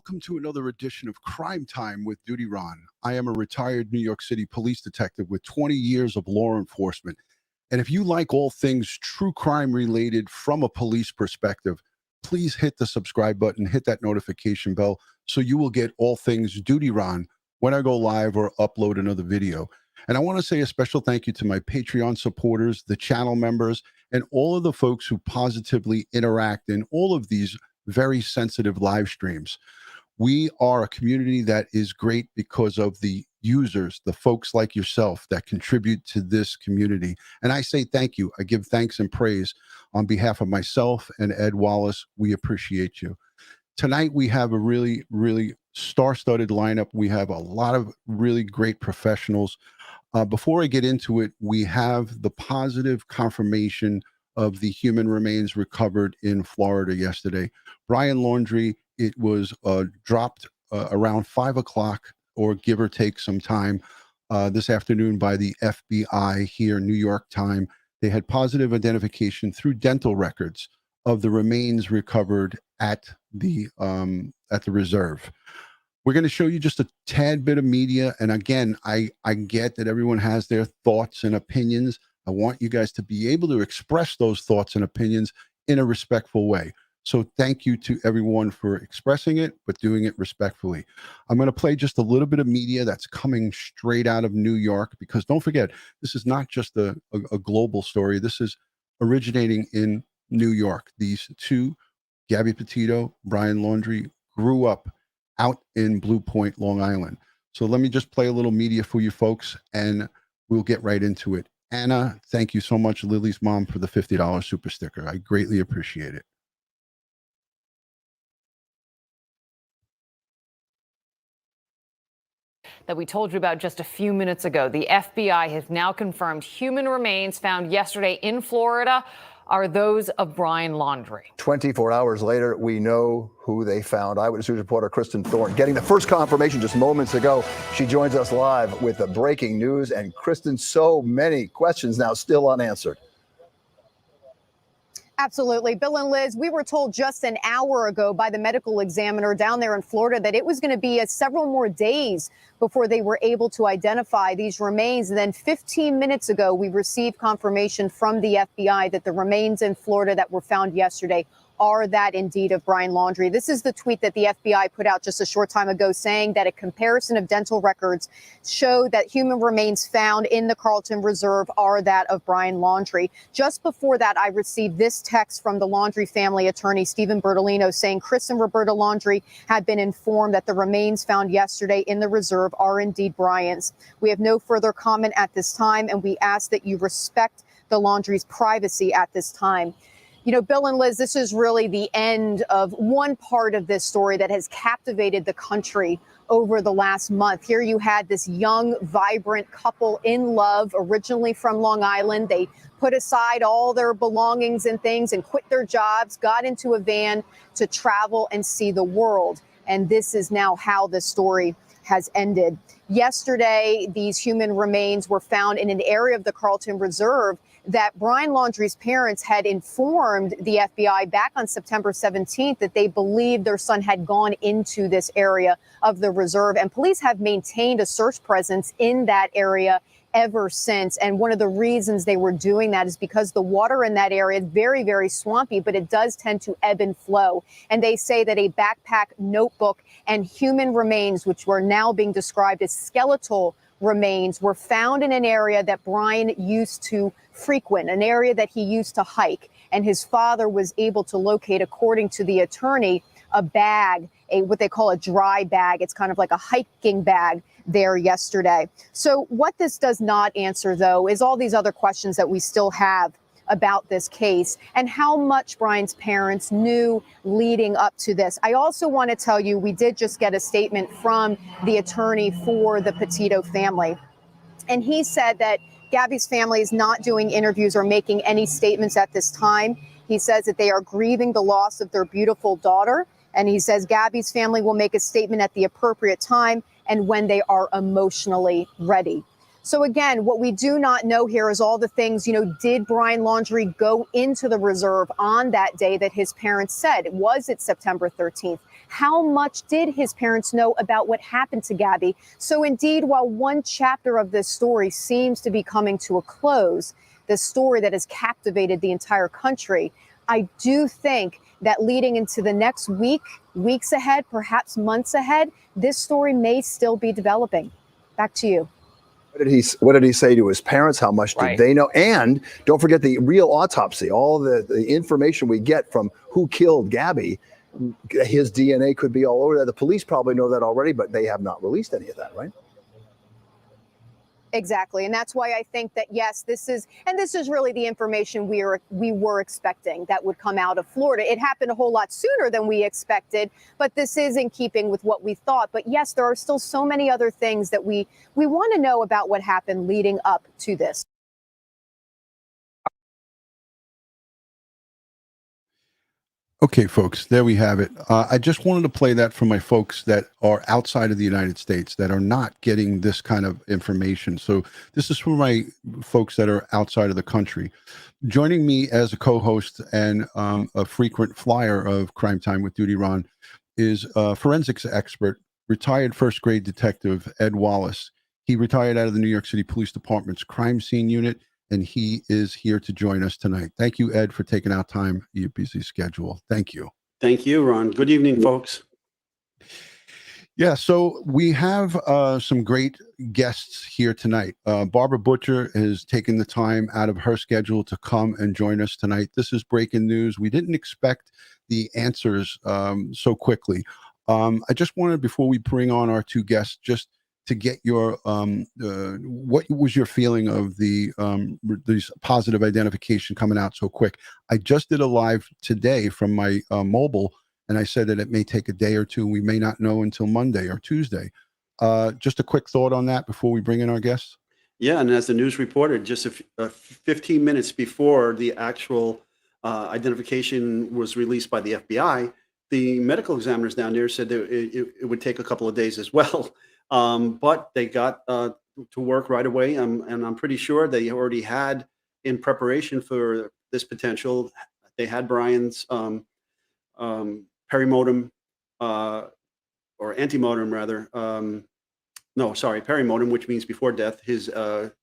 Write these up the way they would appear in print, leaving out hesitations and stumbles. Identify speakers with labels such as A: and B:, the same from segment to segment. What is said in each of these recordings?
A: Welcome to another edition of Crime Time with DutyRon. I am a retired New York City police detective with 20 years of law enforcement. And if you like all things true crime related from a police perspective, please hit the subscribe button, hit that notification bell so you will get all things DutyRon when I go live or upload another video. And I want to say a special thank you to my Patreon supporters, the channel members, and all of the folks who positively interact in all of these very sensitive live streams. We are a community that is great because of the users, the folks like yourself that contribute to this community. And I say thank you. I give thanks and praise on behalf of myself and Ed Wallace. We appreciate you. Tonight, we have a really, really star-studded lineup. We have a lot of really great professionals. Before I get into it, we have the positive confirmation of the human remains recovered in Florida yesterday. Brian Laundries, it was dropped around 5 o'clock or give or take some time this afternoon by the FBI here in New York time. They had positive identification through dental records of the remains recovered at the reserve. We're going to show you just a tad bit of media. And again, I get that everyone has their thoughts and opinions. I want you guys to be able to express those thoughts and opinions in a respectful way. So thank you to everyone for expressing it, but doing it respectfully. I'm going to play just a little bit of media that's coming straight out of New York, because don't forget, this is not just a global story. This is originating in New York. These two, Gabby Petito, Brian Laundries, grew up out in Blue Point, Long Island. So let me just play a little media for you folks, and we'll get right into it. Anna, thank you so much, Lily's mom, for the $50 super sticker. I greatly appreciate it.
B: That we told you about just a few minutes ago. The FBI has now confirmed human remains found yesterday in Florida are those of Brian Laundries.
C: 24 hours later, we know who they found. Eyewitness News reporter Kristen Thorne getting the first confirmation just moments ago. She joins us live with the breaking news. And Kristen, so many questions now still unanswered.
D: Absolutely. Bill and Liz, we were told just an hour ago by the medical examiner down there in Florida that it was going to be several more days before they were able to identify these remains. And then 15 minutes ago, we received confirmation from the FBI that the remains in Florida that were found yesterday are that indeed of Brian Laundries. This is the tweet that the FBI put out just a short time ago, saying that a comparison of dental records show that human remains found in the Carlton Reserve are that of Brian Laundries. Just before that, I received this text from the Laundrie family attorney, Stephen Bertolino, saying Chris and Roberta Laundrie had been informed that the remains found yesterday in the reserve are indeed Brian's. We have no further comment at this time, and we ask that you respect the Laundries' privacy at this time. You know, Bill and Liz, this is really the end of one part of this story that has captivated the country over the last month. Here you had this young, vibrant couple in love, originally from Long Island. They put aside all their belongings and things and quit their jobs, got into a van to travel and see the world. And this is now how the story has ended. Yesterday, these human remains were found in an area of the Carlton Reserve that Brian Laundries' parents had informed the FBI back on September 17th that they believed their son had gone into this area of the reserve. And police have maintained a search presence in that area ever since. And one of the reasons they were doing that is because the water in that area is very, very swampy, but it does tend to ebb and flow. And they say that a backpack, notebook, and human remains, which were now being described as skeletal remains, were found in an area that Brian used to frequent, an area that he used to hike. And his father was able to locate, according to the attorney, a bag, what they call a dry bag. It's kind of like a hiking bag there yesterday. So what this does not answer, though, is all these other questions that we still have about this case and how much Brian's parents knew leading up to this. I also want to tell you, we did just get a statement from the attorney for the Petito family. And he said that Gabby's family is not doing interviews or making any statements at this time. He says that they are grieving the loss of their beautiful daughter. And he says Gabby's family will make a statement at the appropriate time and when they are emotionally ready. So again, what we do not know here is all the things, did Brian Laundrie go into the reserve on that day that his parents said? Was it September 13th? How much did his parents know about what happened to Gabby? So indeed, while one chapter of this story seems to be coming to a close, the story that has captivated the entire country, I do think that leading into the next weeks ahead, perhaps months ahead, this story may still be developing. Back to you.
C: What did he say to his parents? How much did they know? And don't forget the real autopsy, all the information we get from who killed Gabby. His DNA could be all over that. The police probably know that already, but they have not released any of that, right?
D: Exactly. And that's why I think that, yes, this is really the information we were expecting that would come out of Florida. It happened a whole lot sooner than we expected, but this is in keeping with what we thought. But yes, there are still so many other things that we want to know about what happened leading up to this.
A: Okay, folks, there we have it. I just wanted to play that for my folks that are outside of the United States that are not getting this kind of information. So this is for my folks that are outside of the country. Joining me as a co-host and a frequent flyer of Crime Time with DutyRon is forensics expert, retired first grade detective Ed Wallace. He retired out of the New York City Police Department's Crime Scene Unit, and he is here to join us tonight. Thank you, Ed, for taking out time, your busy schedule. Thank you.
E: Thank you, Ron. Good evening, folks.
A: Yeah, so we have some great guests here tonight. Barbara Butcher has taken the time out of her schedule to come and join us tonight. This is breaking news. We didn't expect the answers so quickly. I just wanted, before we bring on our two guests, just to get your what was your feeling of these positive identification coming out so quick? I just did a live today from my mobile, and I said that it may take a day or two. We may not know until Monday or Tuesday. Just a quick thought on that before we bring in our guests.
E: Yeah, and as the news reported, just 15 minutes before the actual identification was released by the FBI, the medical examiners down there said that it would take a couple of days as well. But they got to work right away, and I'm pretty sure they already had, in preparation for this potential, they had Brian's perimortem, or antemortem rather. No, sorry, perimortem, which means before death, his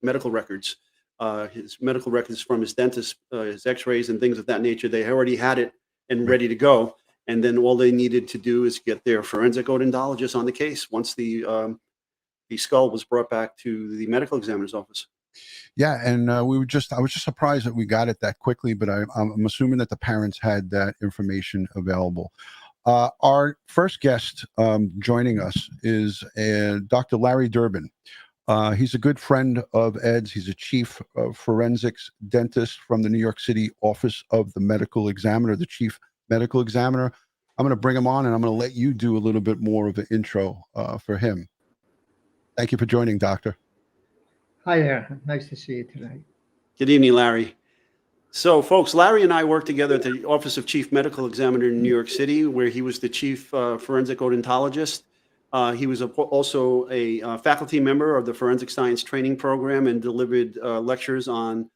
E: medical records from his dentist, his x-rays and things of that nature. They already had it and ready to go. And then all they needed to do is get their forensic odontologist on the case once the skull was brought back to the medical examiner's office.
A: Yeah, and I was just surprised that we got it that quickly, but I'm assuming that the parents had that information available. Our first guest joining us is Dr. Larry Dobrin. He's a good friend of Ed's. He's a chief forensics dentist from the New York City Office of the Medical Examiner, the chief medical examiner. I'm going to bring him on, and I'm going to let you do a little bit more of an intro for him. Thank you for joining, Doctor.
F: Hi there. Nice to see you tonight.
E: Good evening, Larry. So, folks, Larry and I worked together at the Office of Chief Medical Examiner in New York City, where he was the chief forensic odontologist. He was also a faculty member of the Forensic Science Training Program and delivered lectures on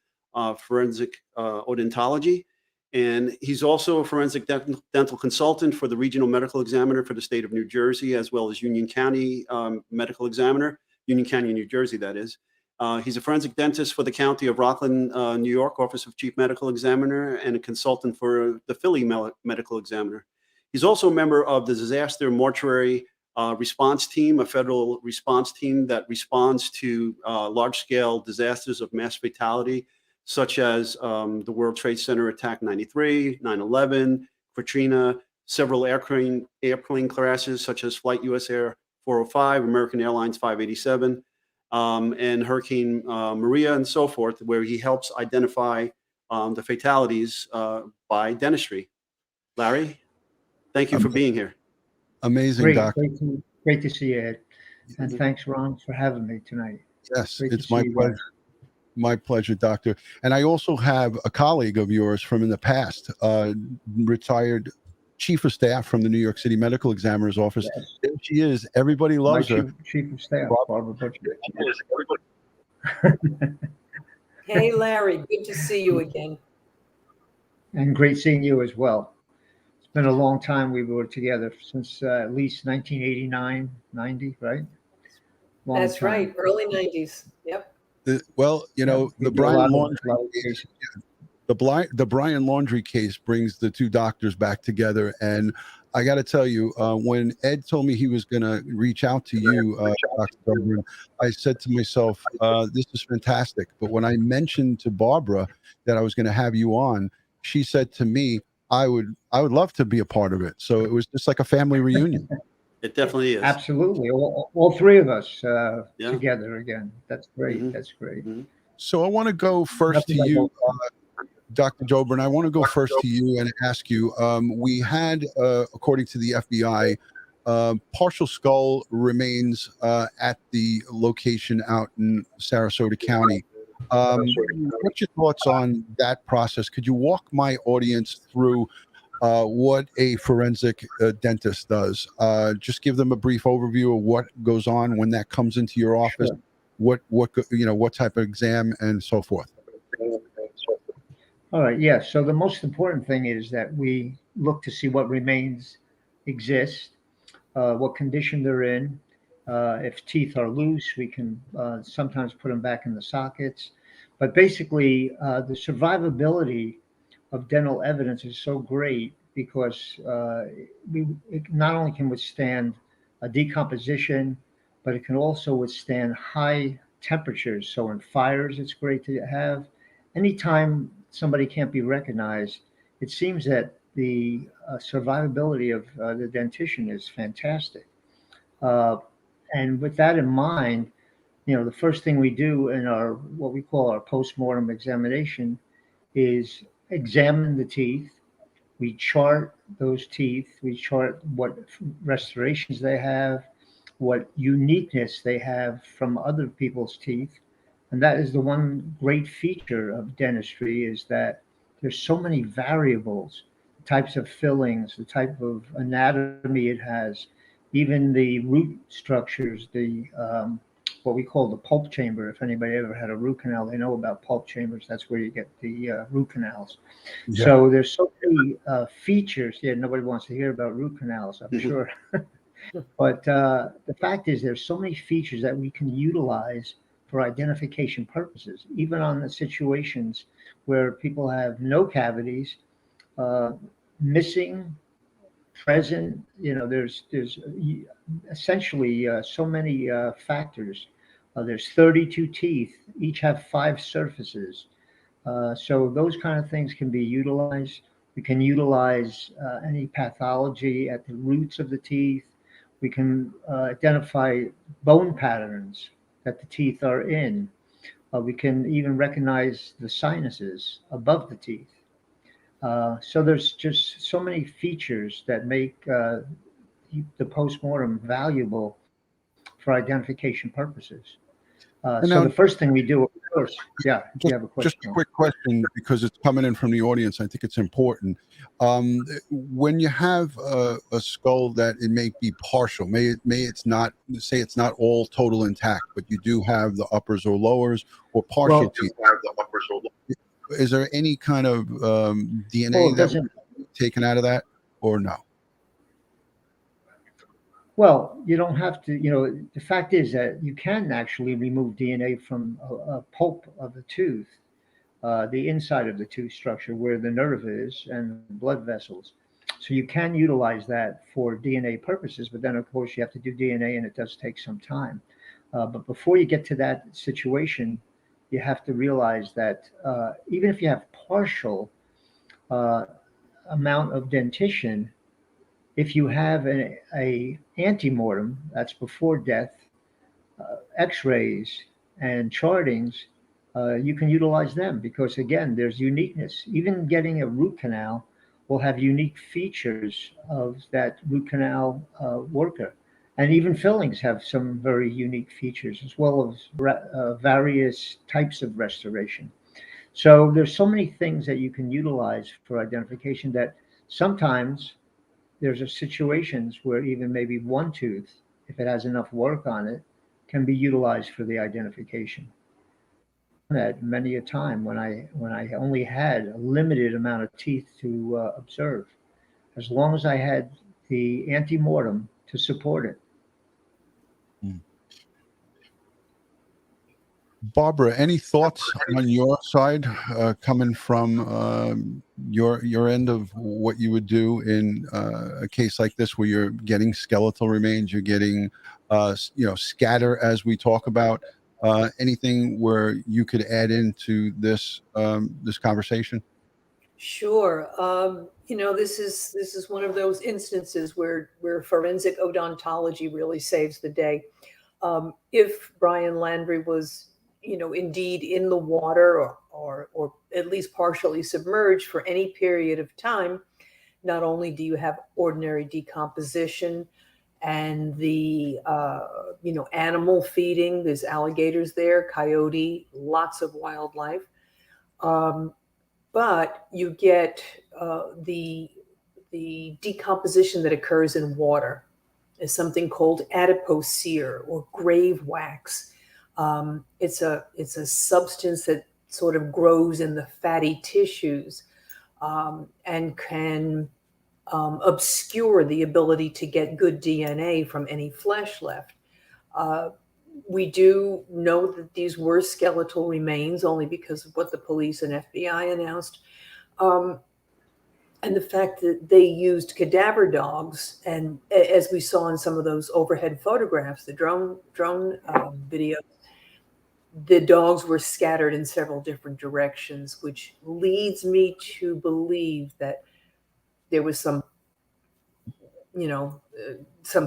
E: forensic odontology. And he's also a forensic dental consultant for the Regional Medical Examiner for the state of New Jersey, as well as Union County Medical Examiner, Union County, New Jersey, that is. He's a forensic dentist for the County of Rockland, New York, Office of Chief Medical Examiner, and a consultant for the Philly Medical Examiner. He's also a member of the Disaster Mortuary Response Team, a federal response team that responds to large-scale disasters of mass fatality, such as the World Trade Center attack 93, 9/11, Katrina, several airplane crashes, such as Flight US Air 405, American Airlines 587, and Hurricane Maria, and so forth, where he helps identify the fatalities by dentistry. Larry, thank you for being here.
A: Amazing, Doc.
F: Great to see you, Ed. And thanks, Ron, for having me tonight.
A: Yes, it's my pleasure. My pleasure, Doctor. And I also have a colleague of yours from in the past, retired chief of staff from the New York City Medical Examiner's Office. Yes. There she is. Everybody loves her.
F: Chief of staff, Barbara Butcher.
G: Hey, Larry, good to see you again.
F: And great seeing you as well. It's been a long time. We were together since at least 1989, 90, right? Long
G: That's
F: time.
G: right, early 90s. Yep.
A: Well, you know,
F: We
A: the
F: did a
A: Brian
F: lot of
A: Laundrie case,
F: cases.
A: the Brian Laundrie case brings the two doctors back together. And I got to tell you, when Ed told me he was going to reach out to you, Dr. Dobrin, I said to myself, this is fantastic. But when I mentioned to Barbara that I was going to have you on, she said to me, I would love to be a part of it. So it was just like a family reunion.
E: It definitely is.
F: Absolutely. All three of us
E: Yeah.
F: together again. That's great.
E: Mhm.
F: That's great.
E: Mhm.
A: So I want to go first to
F: Nothing like
A: you,
F: that.
A: Dr. Dobrin. I want to go first to you and ask you. We had, according to the FBI, partial skull remains at the location out in Sarasota County. What's your thoughts on that process? Could you walk my audience through what a forensic dentist does? Just give them a brief overview of what goes on when that comes into your office.
F: Sure.
A: What type of exam and so forth.
F: All right. Yeah. So the most important thing is that we look to see what remains exist, what condition they're in. If teeth are loose, we can sometimes put them back in the sockets. But basically, the survivability of dental evidence is so great because it not only can withstand a decomposition, but it can also withstand high temperatures. So in fires, it's great to have. Anytime somebody can't be recognized, it seems that the survivability of the dentition is fantastic. Uh, and with that in mind, the first thing we do in our what we call our postmortem examination is examine the teeth. We chart those teeth. We chart what restorations they have, what uniqueness they have from other people's teeth. And that is the one great feature of dentistry is that there's so many variables, the types of fillings, the type of anatomy it has, even the root structures, the what we call the pulp chamber. If anybody ever had a root canal, they know about pulp chambers. That's where you get the root canals.
A: Yeah.
F: So there's so many features. Yeah, nobody wants to hear about root canals, I'm sure. But the fact is, there's so many features that we can utilize for identification purposes, even on the situations where people have no cavities, missing, present. There's essentially so many factors. There's 32 teeth, each have 5 surfaces. So those kind of things can be utilized. We can utilize any pathology at the roots of the teeth. We can identify bone patterns that the teeth are in. We can even recognize the sinuses above the teeth. So there's just so many features that make the postmortem valuable for identification purposes.
A: And
F: So
A: now,
F: the first thing we do, of course, yeah, you have a
A: just
F: question.
A: a quick question because it's coming in from the audience. I think it's important. When you have a skull that it may be partial, it's not say it's not all total intact, but you do have the uppers or lowers or partial teeth. Is there any kind of DNA that was taken out of that or no?
F: Well, you don't have to, the fact is that you can actually remove DNA from a pulp of the tooth, the inside of the tooth structure where the nerve is and blood vessels. So you can utilize that for DNA purposes, but then of course you have to do DNA and it does take some time. But before you get to that situation, you have to realize that even if you have partial amount of dentition, if you have a antemortem, that's before death, x-rays and chartings, you can utilize them because again, there's uniqueness. Even getting a root canal will have unique features of that root canal worker. And even fillings have some very unique features as well as various types of restoration. So there's so many things that you can utilize for identification that sometimes there's situations where even maybe one tooth, if it has enough work on it, can be utilized for the identification. that many a time when I only had a limited amount of teeth to observe, as long as I had the ante-mortem to support it.
A: Barbara, any thoughts on your side coming from your end of what you would do in a case like this, where you're getting skeletal remains, you're getting scatter, as we talk about? Anything where you could add into this this conversation?
G: Sure. This is one of those instances where forensic odontology really saves the day. If Brian Laundrie was, indeed in the water or at least partially submerged for any period of time, not only do you have ordinary decomposition and the animal feeding, there's alligators there, coyote, lots of wildlife. But you get the decomposition that occurs in water is something called adipocere or grave wax. It's a substance that sort of grows in the fatty tissues and can obscure the ability to get good DNA from any flesh left. We do know that these were skeletal remains only because of what the police and FBI announced. And the fact that they used cadaver dogs, and as we saw in some of those overhead photographs, the drone video, the dogs were scattered in several different directions, which leads me to believe that there was some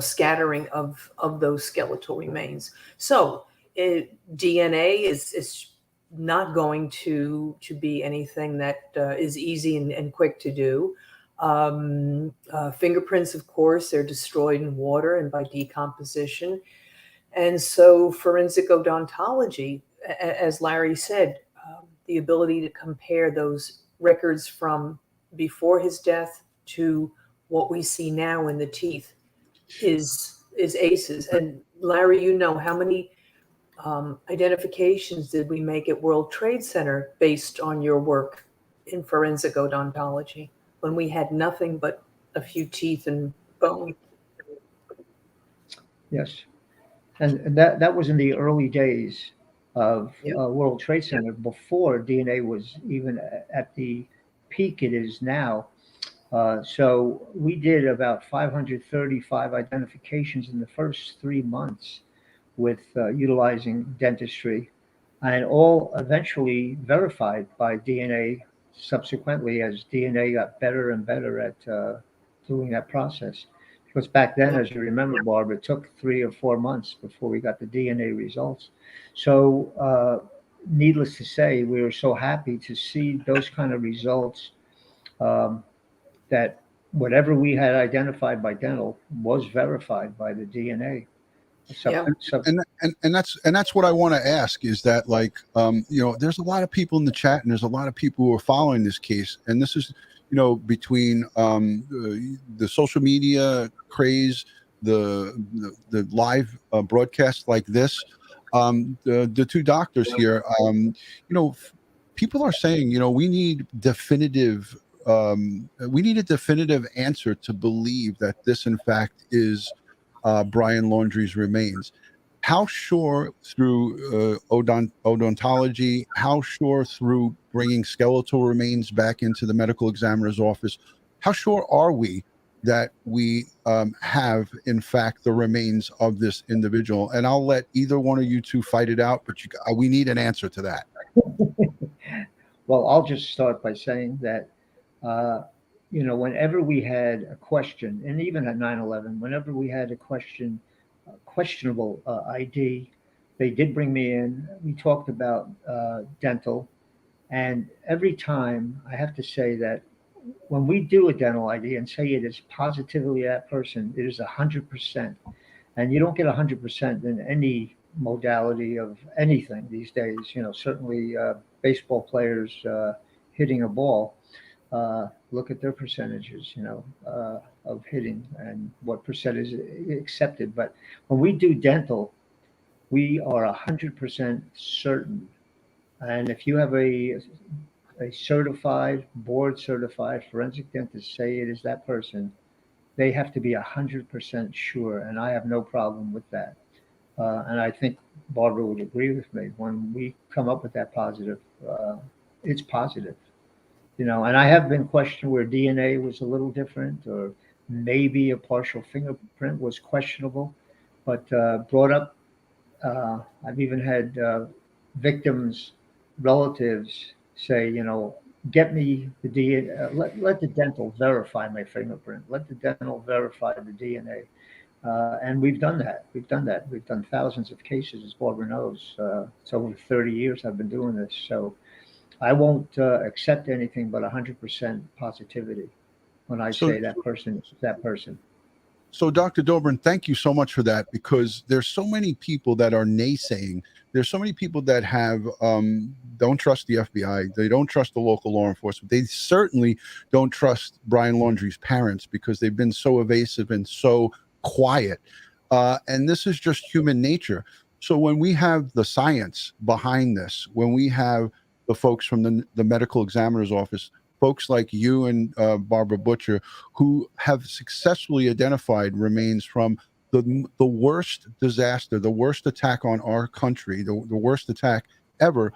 G: scattering of those skeletal remains. So DNA is not going to be anything that is easy and quick to do. Fingerprints, of course, they're destroyed in water and by decomposition. And so forensic odontology, as Larry said, the ability to compare those records from before his death to what we see now in the teeth is aces. And Larry, how many identifications did we make at World Trade Center based on your work in forensic odontology when we had nothing but a few teeth and bone?
F: Yes. And that was in the early days of World Trade Center, before DNA was even at the peak it is now. So we did about 535 identifications in the first 3 months with utilizing dentistry, and all eventually verified by DNA subsequently, as DNA got better and better at doing that process. Because back then, as you remember, Barb, it took 3 or 4 months before we got the DNA results. So needless to say, we were so happy to see those kind of results, that whatever we had identified by dental was verified by the DNA.
A: And that's what I want to ask, is that, there's a lot of people in the chat, and there's a lot of people who are following this case, and this is between the social media craze, the live broadcast like this, the two doctors here, people are saying, we need a definitive answer to believe that this in fact is Brian Laundries' remains. How sure through odontology, how sure through bringing skeletal remains back into the medical examiner's office, how sure are we that we have in fact the remains of this individual? And I'll let either one of you two fight it out, but we need an answer to that.
F: Well, I'll just start by saying that whenever we had a question, and even at 9/11, whenever we had a questionable ID, they did bring me in. We talked about dental, and every time I have to say that when we do a dental ID and say it is positively that person, it is 100%, and you don't get 100% in any modality of anything these days. Certainly baseball players hitting a ball. Look at their percentages, of hitting and what percentage is accepted. But when we do dental, we are 100% certain And if you have a certified, board certified forensic dentist say it is that person, they have to be 100% sure. And I have no problem with that. And I think Barbara would agree with me. When we come up with that positive, it's positive. And I have been questioned where DNA was a little different, or maybe a partial fingerprint was questionable, but brought up. I've even had victims' relatives say, get me the DNA, let the dental verify my fingerprint, let the dental verify the DNA. And we've done that. We've done thousands of cases, as Barbara knows. It's over 30 years I've been doing this. So I won't accept anything but 100% positivity when I
A: So-
F: say that person is that person.
A: So, Dr. Dobrin, thank you so much for that, because there's so many people that are naysaying. There's so many people that have don't trust the FBI. They don't trust the local law enforcement. They certainly don't trust Brian Laundries' parents, because they've been so evasive and so quiet. And this is just human nature. So when we have the science behind this, when we have the folks from the medical examiner's office, folks like you and Barbara Butcher, who have successfully identified remains from the worst disaster, the worst attack on our country, the worst attack ever,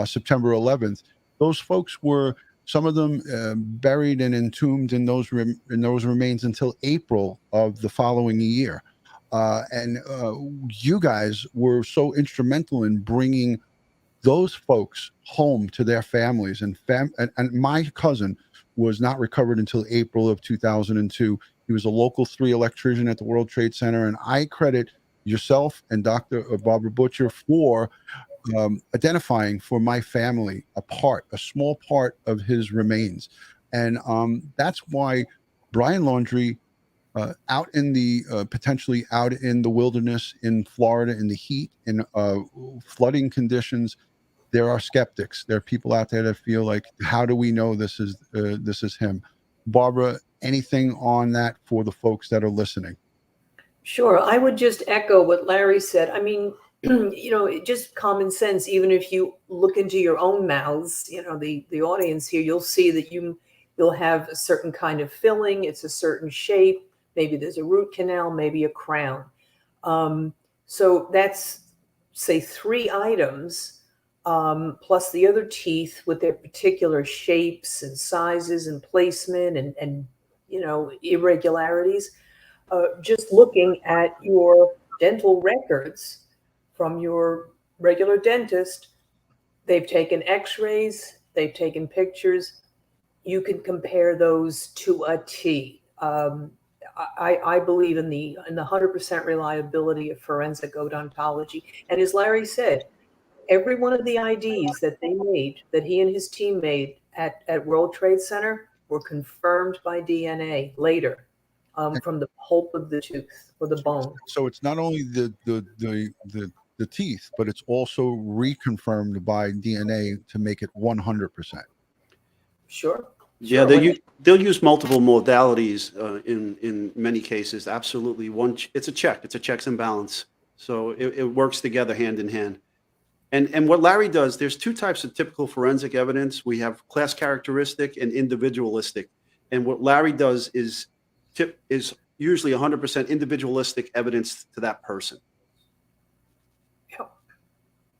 A: September 11th. Those folks were, some of them buried and entombed in those remains until April of the following year. And you guys were so instrumental in bringing those folks home to their families, and my cousin was not recovered until April of 2002. He was a local 3 electrician at the World Trade Center, and I credit yourself and Dr. Barbara Butcher for identifying for my family a small part of his remains. And that's why Brian Laundrie, out in the potentially out in the wilderness in Florida, in the heat, in flooding conditions, there are skeptics. There are people out there that feel like, how do we know this is him? Barbara, anything on that for the folks that are listening?
G: Sure. I would just echo what Larry said. I mean, just common sense. Even if you look into your own mouths, the audience here, you'll see that you'll have a certain kind of filling. It's a certain shape. Maybe there's a root canal, maybe a crown. So that's, say, 3 items. Plus the other teeth with their particular shapes and sizes and placement and irregularities. Just looking at your dental records from your regular dentist, they've taken x-rays, they've taken pictures. You can compare those to a T. I believe in the 100% reliability of forensic odontology. And as Larry said, every one of the IDs that they made, that he and his team made at World Trade Center, were confirmed by DNA later from the pulp of the tooth or the bone.
A: So it's not only the teeth, but it's also reconfirmed by DNA to make it 100%.
G: Sure.
E: Yeah, they'll use multiple modalities in many cases. Absolutely, it's a check. It's a checks and balance. So it works together hand in hand. And what Larry does, there's 2 types of typical forensic evidence. We have class characteristic and individualistic. And what Larry does is usually 100% individualistic evidence to that person.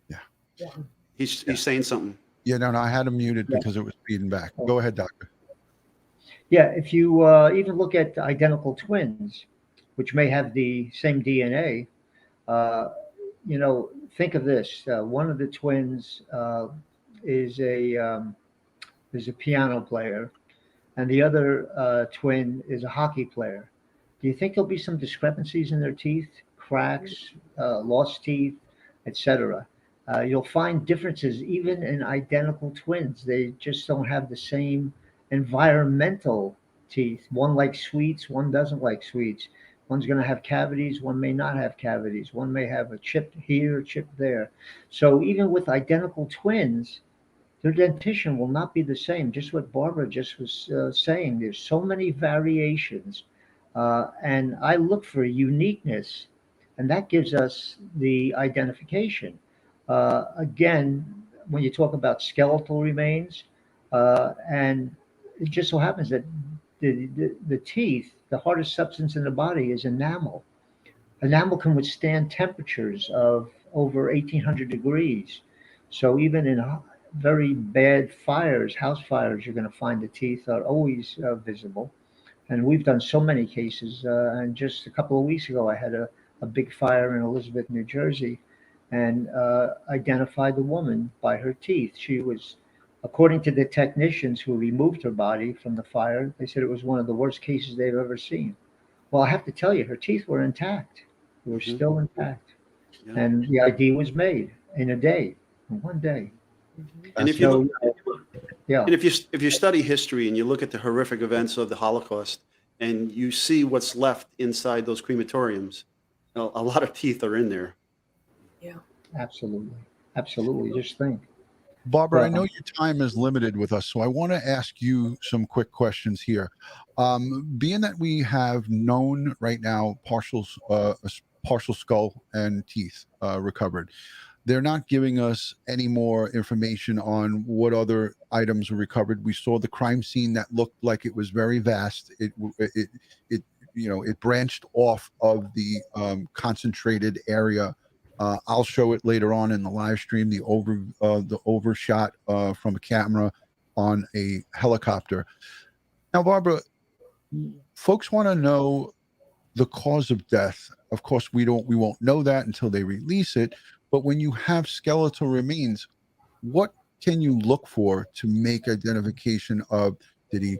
A: Yeah.
E: He's saying something.
A: Yeah, no, I had him muted because it was feeding back. Go ahead, doctor.
F: Yeah, if you even look at identical twins, which may have the same DNA, think of this. One of the twins is a piano player, and the other twin is a hockey player. Do you think there'll be some discrepancies in their teeth, cracks, lost teeth, etc.? You'll find differences even in identical twins. They just don't have the same environmental teeth. One likes sweets, one doesn't like sweets. One's going to have cavities, one may not have cavities. One may have a chip here, a chip there. So even with identical twins, their dentition will not be the same. Just what Barbara just was saying. There's so many variations. And I look for uniqueness, and that gives us the identification. Again, when you talk about skeletal remains, and it just so happens that the teeth, the hardest substance in the body is enamel. Enamel can withstand temperatures of over 1800 degrees. So even in very bad fires, house fires, you're going to find the teeth are always visible. And we've done so many cases. And just a couple of weeks ago, I had a big fire in Elizabeth, New Jersey, and identified the woman by her teeth. She was, according to the technicians who removed her body from the fire, they said it was one of the worst cases they've ever seen. Well, I have to tell you, her teeth were intact. They were still intact.
E: Yeah.
F: And the ID was made in a day, in one day.
E: And if you look,
F: yeah.
E: and if you study history and you look at the horrific events of the Holocaust and you see what's left inside those crematoriums, a lot of teeth are in there.
G: Yeah.
F: Absolutely. Absolutely. Just think.
A: Barbara, I know your time is limited with us, so I want to ask you some quick questions here. Being that we have known right now partial skull and teeth recovered, they're not giving us any more information on what other items were recovered. We saw the crime scene that looked like it was very vast. It branched off of the concentrated area. I'll show it later on in the live stream, the overshot from a camera on a helicopter. Now, Barbara, folks want to know the cause of death. Of course, we won't know that until they release it. But when you have skeletal remains, what can you look for to make identification of did he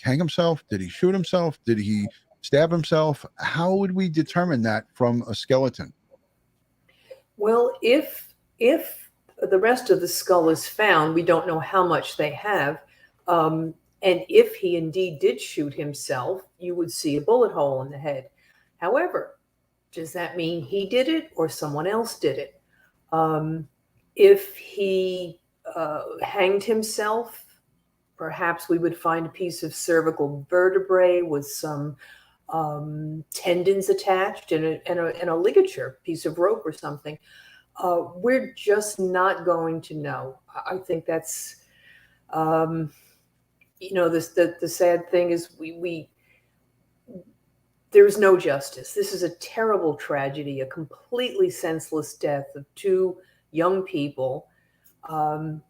A: hang himself? Did he shoot himself? Did he stab himself? How would we determine that from a skeleton?
G: Well, if the rest of the skull is found, we don't know how much they have. And if he indeed did shoot himself, you would see a bullet hole in the head. However, does that mean he did it or someone else did it? If he hanged himself, perhaps we would find a piece of cervical vertebrae with some tendons attached and a ligature, piece of rope or something. We're just not going to know. I think that's, the sad thing is there's no justice. This is a terrible tragedy, a completely senseless death of two young people. And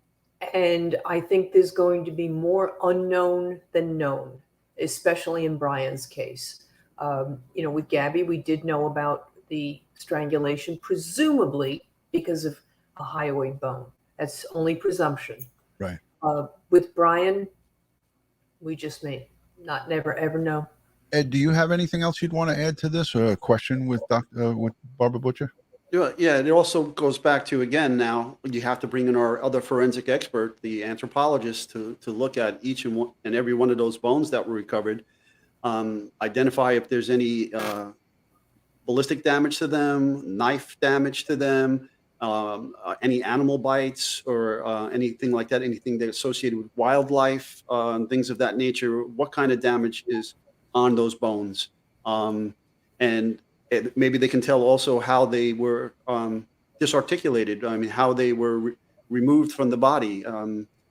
G: I think there's going to be more unknown than known, especially in Brian's case. With Gabby, we did know about the strangulation, presumably because of a hyoid bone. That's only presumption.
A: Right.
G: With Brian, we just may never ever know.
A: Ed, do you have anything else you'd want to add to this, or a question with Barbara Butcher?
E: Yeah, it also goes back to, again, now you have to bring in our other forensic expert, the anthropologist, to look at each and every one of those bones that were recovered, identify if there's any ballistic damage to them, knife damage to them, any animal bites or anything like that, anything that's associated with wildlife, things of that nature, what kind of damage is on those bones. And maybe they can tell also how they were disarticulated. I mean, how they were removed from the body.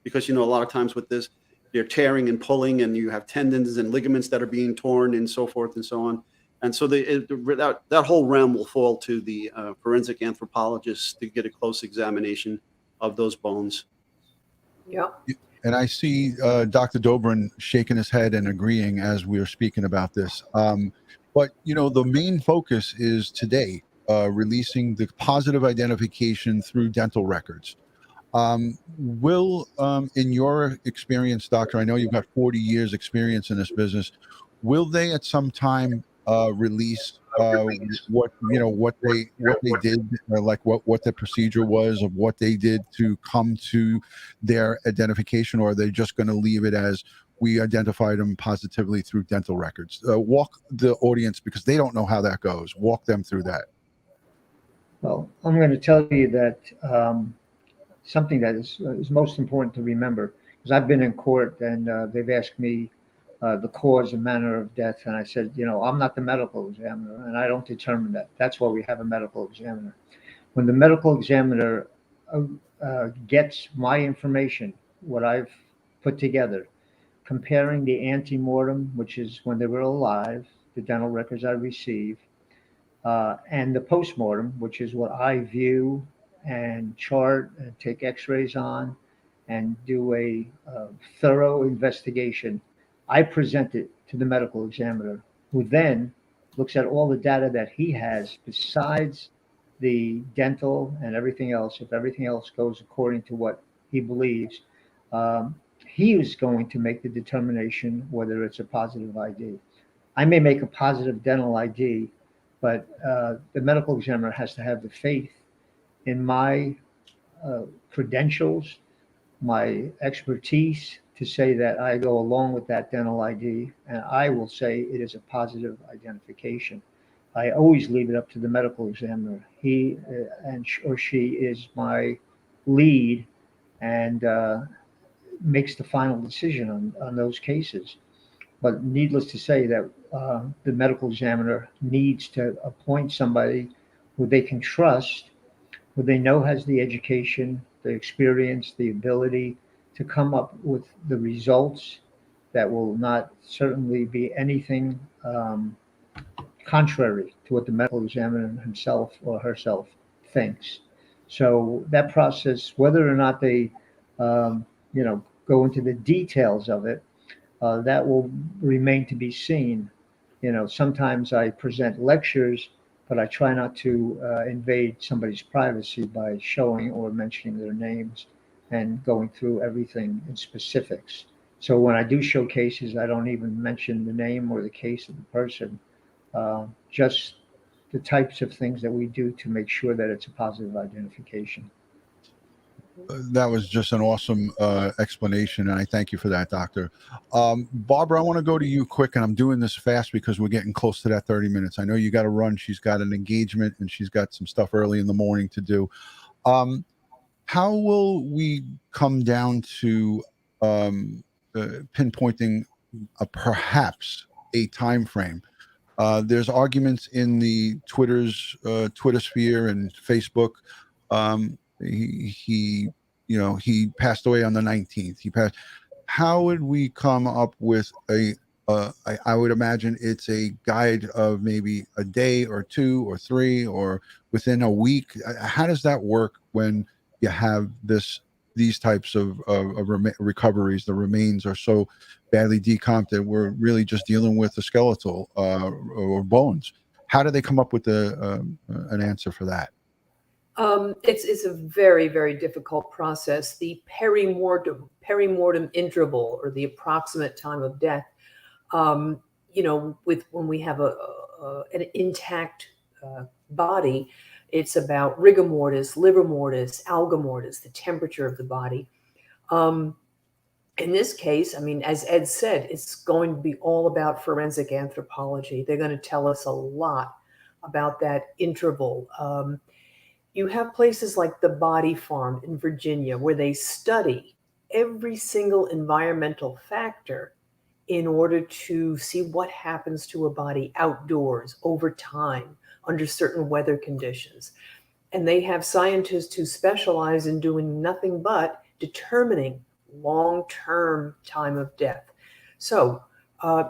E: Because, a lot of times with this, they're tearing and pulling, and you have tendons and ligaments that are being torn and so forth and so on. And so that whole realm will fall to the forensic anthropologist to get a close examination of those bones.
G: Yeah.
A: And I see Dr. Dobrin shaking his head and agreeing as we are speaking about this. But, the main focus is today releasing the positive identification through dental records. Will, in your experience, doctor, I know you've got 40 years experience in this business, will they at some time release what they did, like what the procedure was of what they did to come to their identification, or are they just going to leave it as we identified them positively through dental records? Walk the audience, because they don't know how that goes. Walk them through that.
F: Well, I'm going to tell you that something that is most important to remember, because I've been in court and they've asked me the cause and manner of death. And I said, I'm not the medical examiner and I don't determine that. That's why we have a medical examiner. When the medical examiner gets my information, what I've put together, comparing the ante-mortem, which is when they were alive, the dental records I receive, and the post-mortem, which is what I view and chart and take x-rays on and do a thorough investigation. I present it to the medical examiner, who then looks at all the data that he has besides the dental and everything else. If everything else goes according to what he believes, he is going to make the determination whether it's a positive ID. I may make a positive dental ID, but the medical examiner has to have the faith in my credentials, my expertise to say that I go along with that dental ID, and I will say it is a positive identification. I always leave it up to the medical examiner. He or she is my lead and makes the final decision on those cases. But needless to say that the medical examiner needs to appoint somebody who they can trust, who they know has the education, the experience, the ability to come up with the results that will not certainly be anything contrary to what the medical examiner himself or herself thinks. So that process, whether or not they, go into the details of it, that will remain to be seen. Sometimes I present lectures, but I try not to invade somebody's privacy by showing or mentioning their names and going through everything in specifics. So when I do show cases, I don't even mention the name or the case of the person, just the types of things that we do to make sure that it's a positive identification.
A: That was just an awesome explanation, and I thank you for that, Doctor. Barbara, I want to go to you quick, and I'm doing this fast because we're getting close to that 30 minutes. I know you got to run. She's got an engagement, and she's got some stuff early in the morning to do. How will we come down to pinpointing perhaps a time frame? There's arguments in the Twitter sphere and Facebook. He passed away on the 19th. He passed. How would we come up with I would imagine it's a guide of maybe a day or two or three or within a week. How does that work when you have these types of recoveries? The remains are so badly decomped that we're really just dealing with the skeletal or bones. How do they come up with an answer for that?
G: It's a very, very difficult process. The perimortem interval, or the approximate time of death, when we have an intact body, it's about rigor mortis, liver mortis, alga mortis, the temperature of the body. In this case, as Ed said, it's going to be all about forensic anthropology. They're going to tell us a lot about that interval. You have places like the Body Farm in Virginia, where they study every single environmental factor in order to see what happens to a body outdoors over time under certain weather conditions. And they have scientists who specialize in doing nothing but determining long-term time of death. So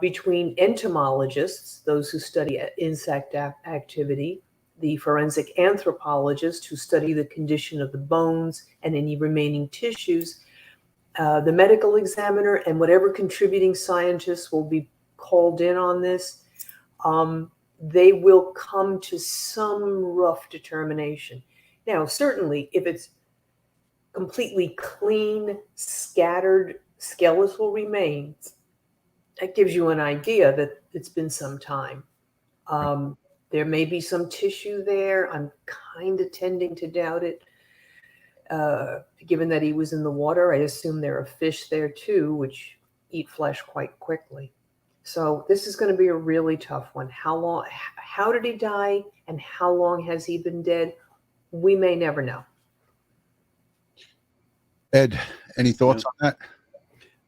G: between entomologists, those who study insect activity, the forensic anthropologists who study the condition of the bones and any remaining tissues, the medical examiner, and whatever contributing scientists will be called in on this, they will come to some rough determination. Now, certainly, if it's completely clean, scattered skeletal remains, that gives you an idea that it's been some time. There may be some tissue there. I'm kind of tending to doubt it. Given that he was in the water, I assume there are fish there too, which eat flesh quite quickly. So this is going to be a really tough one. How did he die, and how long has he been dead? We may never know.
A: Ed, any thoughts on that?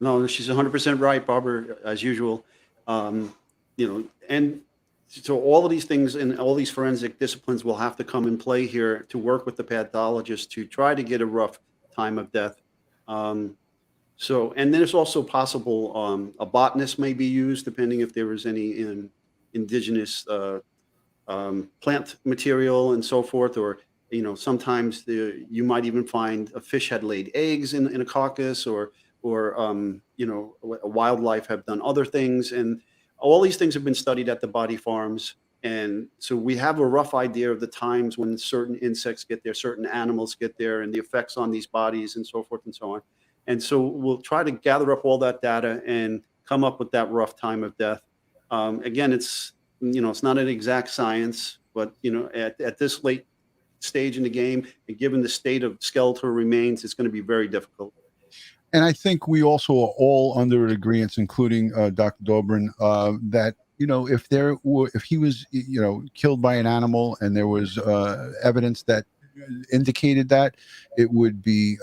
E: No, she's 100% right, Barbara, as usual. And So all of these things and all these forensic disciplines will have to come in play here to work with the pathologist to try to get a rough time of death. Um, and then it's also possible a botanist may be used depending if there is any indigenous plant material and so forth, or sometimes you might even find a fish had laid eggs in a carcass, or wildlife have done other things, and all these things have been studied at the body farms. And so we have a rough idea of the times when certain insects get there, certain animals get there, and the effects on these bodies and so forth and so on. And so we'll try to gather up all that data and come up with that rough time of death. Again, it's not an exact science, but at this late stage in the game, and given the state of skeletal remains, it's going to be very difficult.
A: And I think we also are all under an agreement, including Dr. Dobrin, that if he was killed by an animal and there was evidence that indicated that, it would be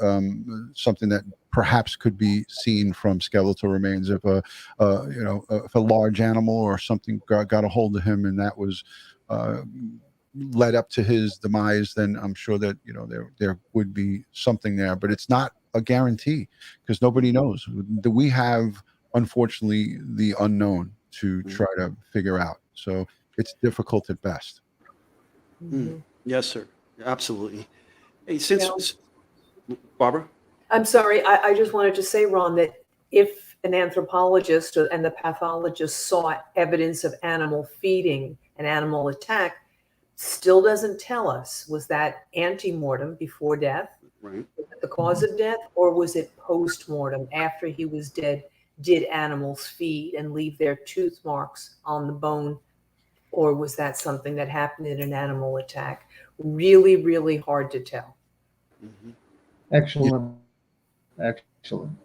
A: something that perhaps could be seen from skeletal remains. If if a large animal or something got a hold of him and that was led up to his demise, then I'm sure that there would be something there. But it's not a guarantee, because nobody knows. We have, unfortunately, the unknown to try to figure out. So it's difficult at best.
E: Yes, sir. Absolutely. Hey, Barbara?
G: I'm sorry. I just wanted to say, Ron, that if an anthropologist and the pathologist saw evidence of animal feeding, an animal attack, still doesn't tell us, was that ante-mortem before death?
E: Right.
G: Was it the cause of death, or was it post-mortem after he was dead? Did animals feed and leave their tooth marks on the bone, or was that something that happened in an animal attack? Really, really hard to tell.
F: Excellent. Excellent.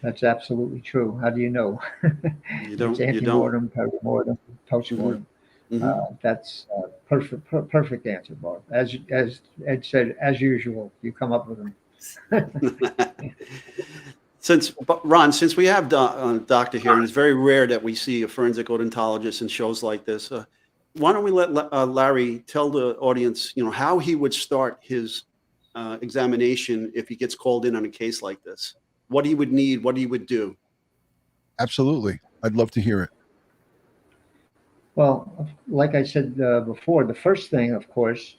F: That's absolutely true. How do you know? It's antemortem, perimortem, postmortem. That's perfect answer, Barb. As Ed said, as usual, you come up with them.
E: Ron, since we have Doctor here, and it's very rare that we see a forensic odontologist in shows like this, why don't we let Larry tell the audience, how he would start his examination if he gets called in on a case like this, what he would need, what he would do.
A: Absolutely. I'd love to hear it.
F: Well, like I said before, the first thing, of course,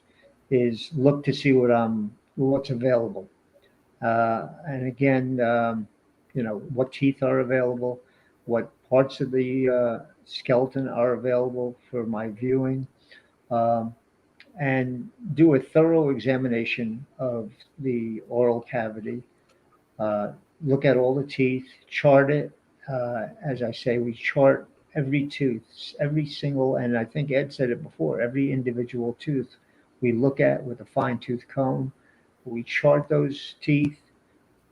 F: is look to see what's available. And again, what teeth are available, what parts of the skeleton are available for my viewing, and do a thorough examination of the oral cavity. Look at all the teeth, chart it. As I say, we chart every tooth, every single, and I think Ed said it before, every individual tooth we look at with a fine tooth comb. We chart those teeth.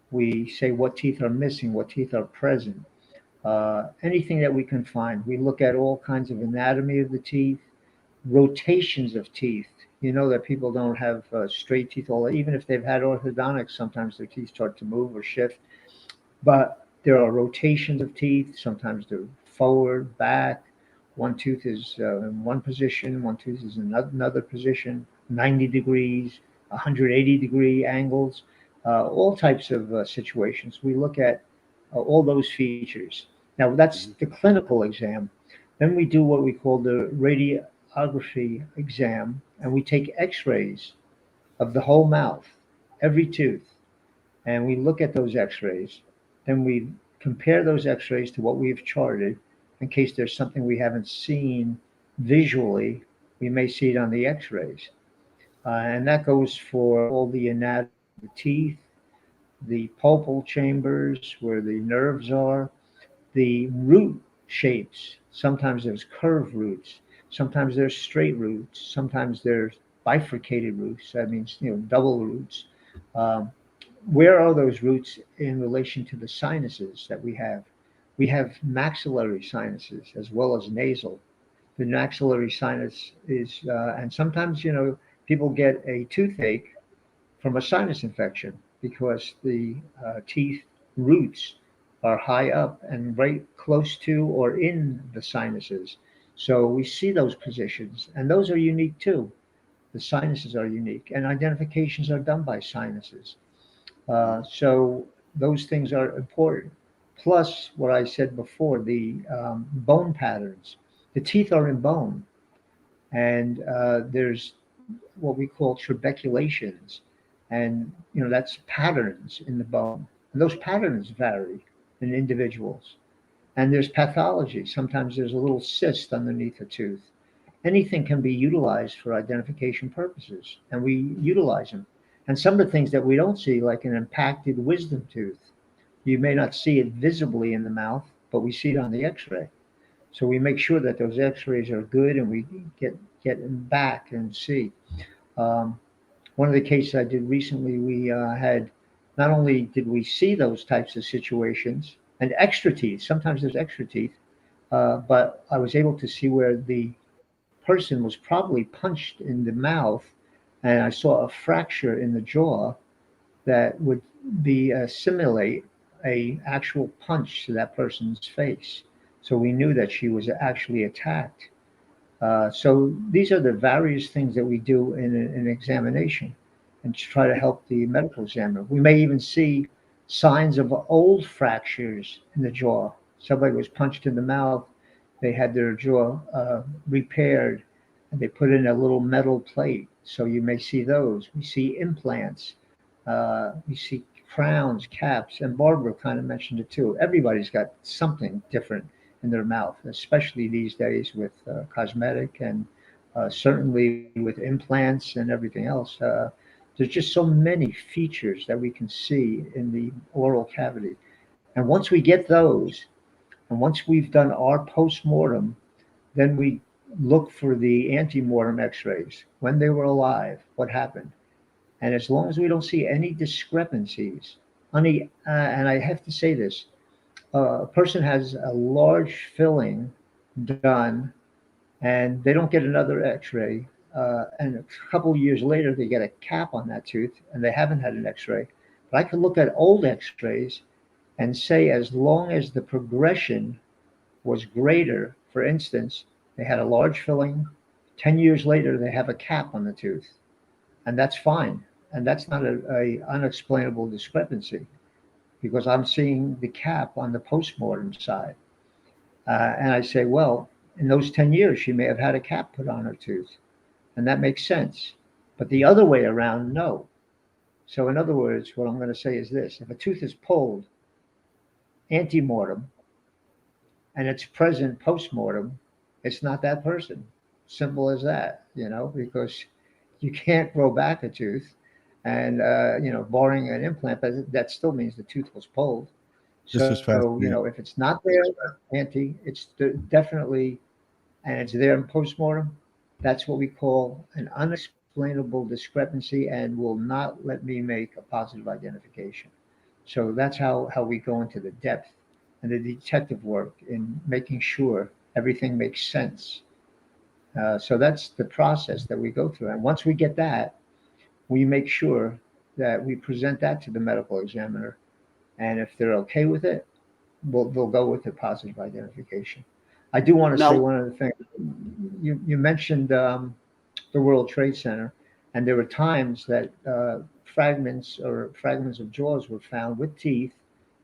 F: We say what teeth are missing, what teeth are present. Anything that we can find. We look at all kinds of anatomy of the teeth, rotations of teeth. You know that people don't have straight teeth, even if they've had orthodontics, sometimes their teeth start to move or shift. But there are rotations of teeth. Sometimes they're forward, back. One tooth is in one position, one tooth is in another position, 90 degrees, 180-degree angles, all types of situations. We look at all those features. Now, that's the clinical exam. Then we do what we call the radiography exam, and we take x-rays of the whole mouth, every tooth, and we look at those x-rays. Then we compare those x-rays to what we've charted. In case there's something we haven't seen visually, we may see it on the x-rays. And that goes for all the anatomy of the teeth, the pulpal chambers where the nerves are, the root shapes. Sometimes there's curved roots. Sometimes there's straight roots. Sometimes there's bifurcated roots. That means, double roots. Where are those roots in relation to the sinuses that we have? We have maxillary sinuses as well as nasal. The maxillary sinus is, and sometimes, people get a toothache from a sinus infection because the teeth roots are high up and right close to or in the sinuses. So we see those positions, and those are unique too. The sinuses are unique, and identifications are done by sinuses. So those things are important. Plus, what I said before, the bone patterns. The teeth are in bone, and there's what we call trabeculations, and that's patterns in the bone. And those patterns vary in individuals. And there's pathology. Sometimes there's a little cyst underneath a tooth. Anything can be utilized for identification purposes, and we utilize them. And some of the things that we don't see, like an impacted wisdom tooth, you may not see it visibly in the mouth, but we see it on the x-ray. So we make sure that those x-rays are good, and we get them back and see. One of the cases I did recently, we had, not only did we see those types of situations, and extra teeth, sometimes there's extra teeth, but I was able to see where the person was probably punched in the mouth, and I saw a fracture in the jaw that would be simulate a actual punch to that person's face. So we knew that she was actually attacked. So these are the various things that we do in an examination and to try to help the medical examiner. We may even see signs of old fractures in the jaw. Somebody was punched in the mouth, they had their jaw repaired, and they put in a little metal plate. So you may see those. We see implants. We see crowns, caps, and Barbara kind of mentioned it too. Everybody's got something different in their mouth, especially these days with cosmetic and certainly with implants and everything else. There's just so many features that we can see in the oral cavity. And once we get those, and once we've done our post-mortem, then we look for the ante-mortem x-rays, when they were alive, what happened. And as long as we don't see any discrepancies, and I have to say this, a person has a large filling done and they don't get another x-ray, and a couple of years later they get a cap on that tooth and they haven't had an x-ray. But I can look at old x-rays and say, as long as the progression was greater, for instance, they had a large filling, 10 years later they have a cap on the tooth, and that's fine. And that's not a unexplainable discrepancy, because I'm seeing the cap on the postmortem side. And I say, well, in those 10 years, she may have had a cap put on her tooth, and that makes sense. But the other way around, no. So in other words, what I'm going to say is this: if a tooth is pulled ante-mortem and it's present post-mortem, it's not that person. Simple as that, because you can't grow back a tooth. And, barring an implant, but that still means the tooth was pulled.
A: This is fascinating.
F: If it's not there, it's definitely, and it's there in postmortem, that's what we call an unexplainable discrepancy and will not let me make a positive identification. So that's how we go into the depth and the detective work in making sure everything makes sense. So that's the process that we go through. And once we get that, we make sure that we present that to the medical examiner. And if they're okay with it, they'll go with the positive identification. I do want to say one other thing. You mentioned the World Trade Center, and there were times that fragments of jaws were found with teeth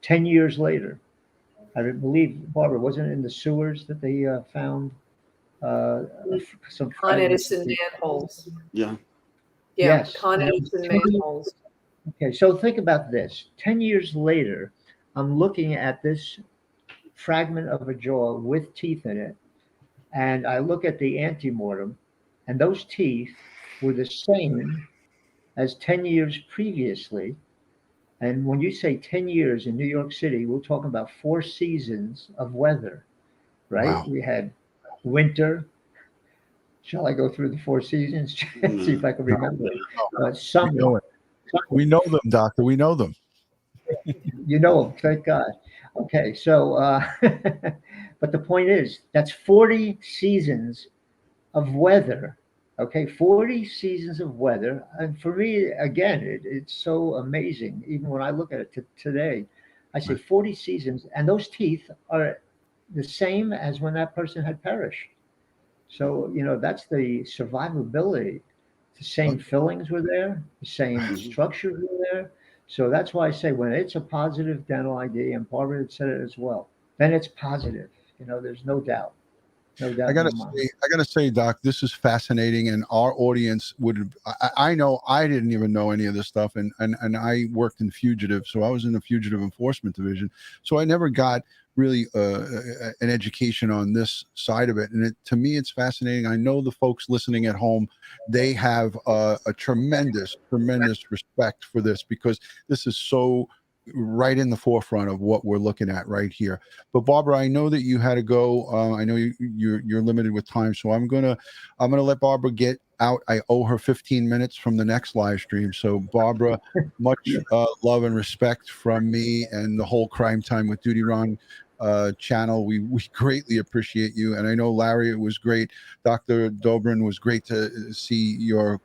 F: 10 years later. I believe, Barbara, wasn't it in the sewers that they found some
G: Con Edison manholes.
E: Yeah.
G: Yeah,
F: Yes.
G: Con Edison manholes.
F: Okay, so think about this. 10 years later, I'm looking at this fragment of a jaw with teeth in it, and I look at the ante-mortem, and those teeth were the same as 10 years previously. And when you say 10 years in New York City, we're talking about 4 seasons of weather, right?
A: Wow.
F: We had winter. Shall I go through the 4 seasons? See if I can remember it. Summer.
A: We know them, doctor. We know them.
F: You know them, thank God. Okay, so, but the point is, that's 40 seasons of weather. Okay, 40 seasons of weather. And for me, again, it's so amazing. Even when I look at it today, I say 40 seasons, and those teeth are the same as when that person had perished. So, that's the survivability. The same fillings were there, the same structures were there. So that's why I say when it's a positive dental ID, and Barbara had said it as well, then it's positive. There's no doubt. No doubt
A: I
F: in
A: gotta
F: my mind.
A: say, Doc, this is fascinating, and our audience would. I know I didn't even know any of this stuff, and I worked in fugitive, so I was in the fugitive enforcement division, so I never got really an education on this side of it, and to me, it's fascinating. I know the folks listening at home, they have a tremendous respect for this because this is so right in the forefront of what we're looking at right here. But Barbara, I know that you had to go. I know you're limited with time, so I'm gonna let Barbara get out. I owe her 15 minutes from the next live stream. So Barbara, much love and respect from me and the whole Crime Time with DutyRon channel. We greatly appreciate you, and I know Larry, it was great. Dr. Dobrin, was great to see your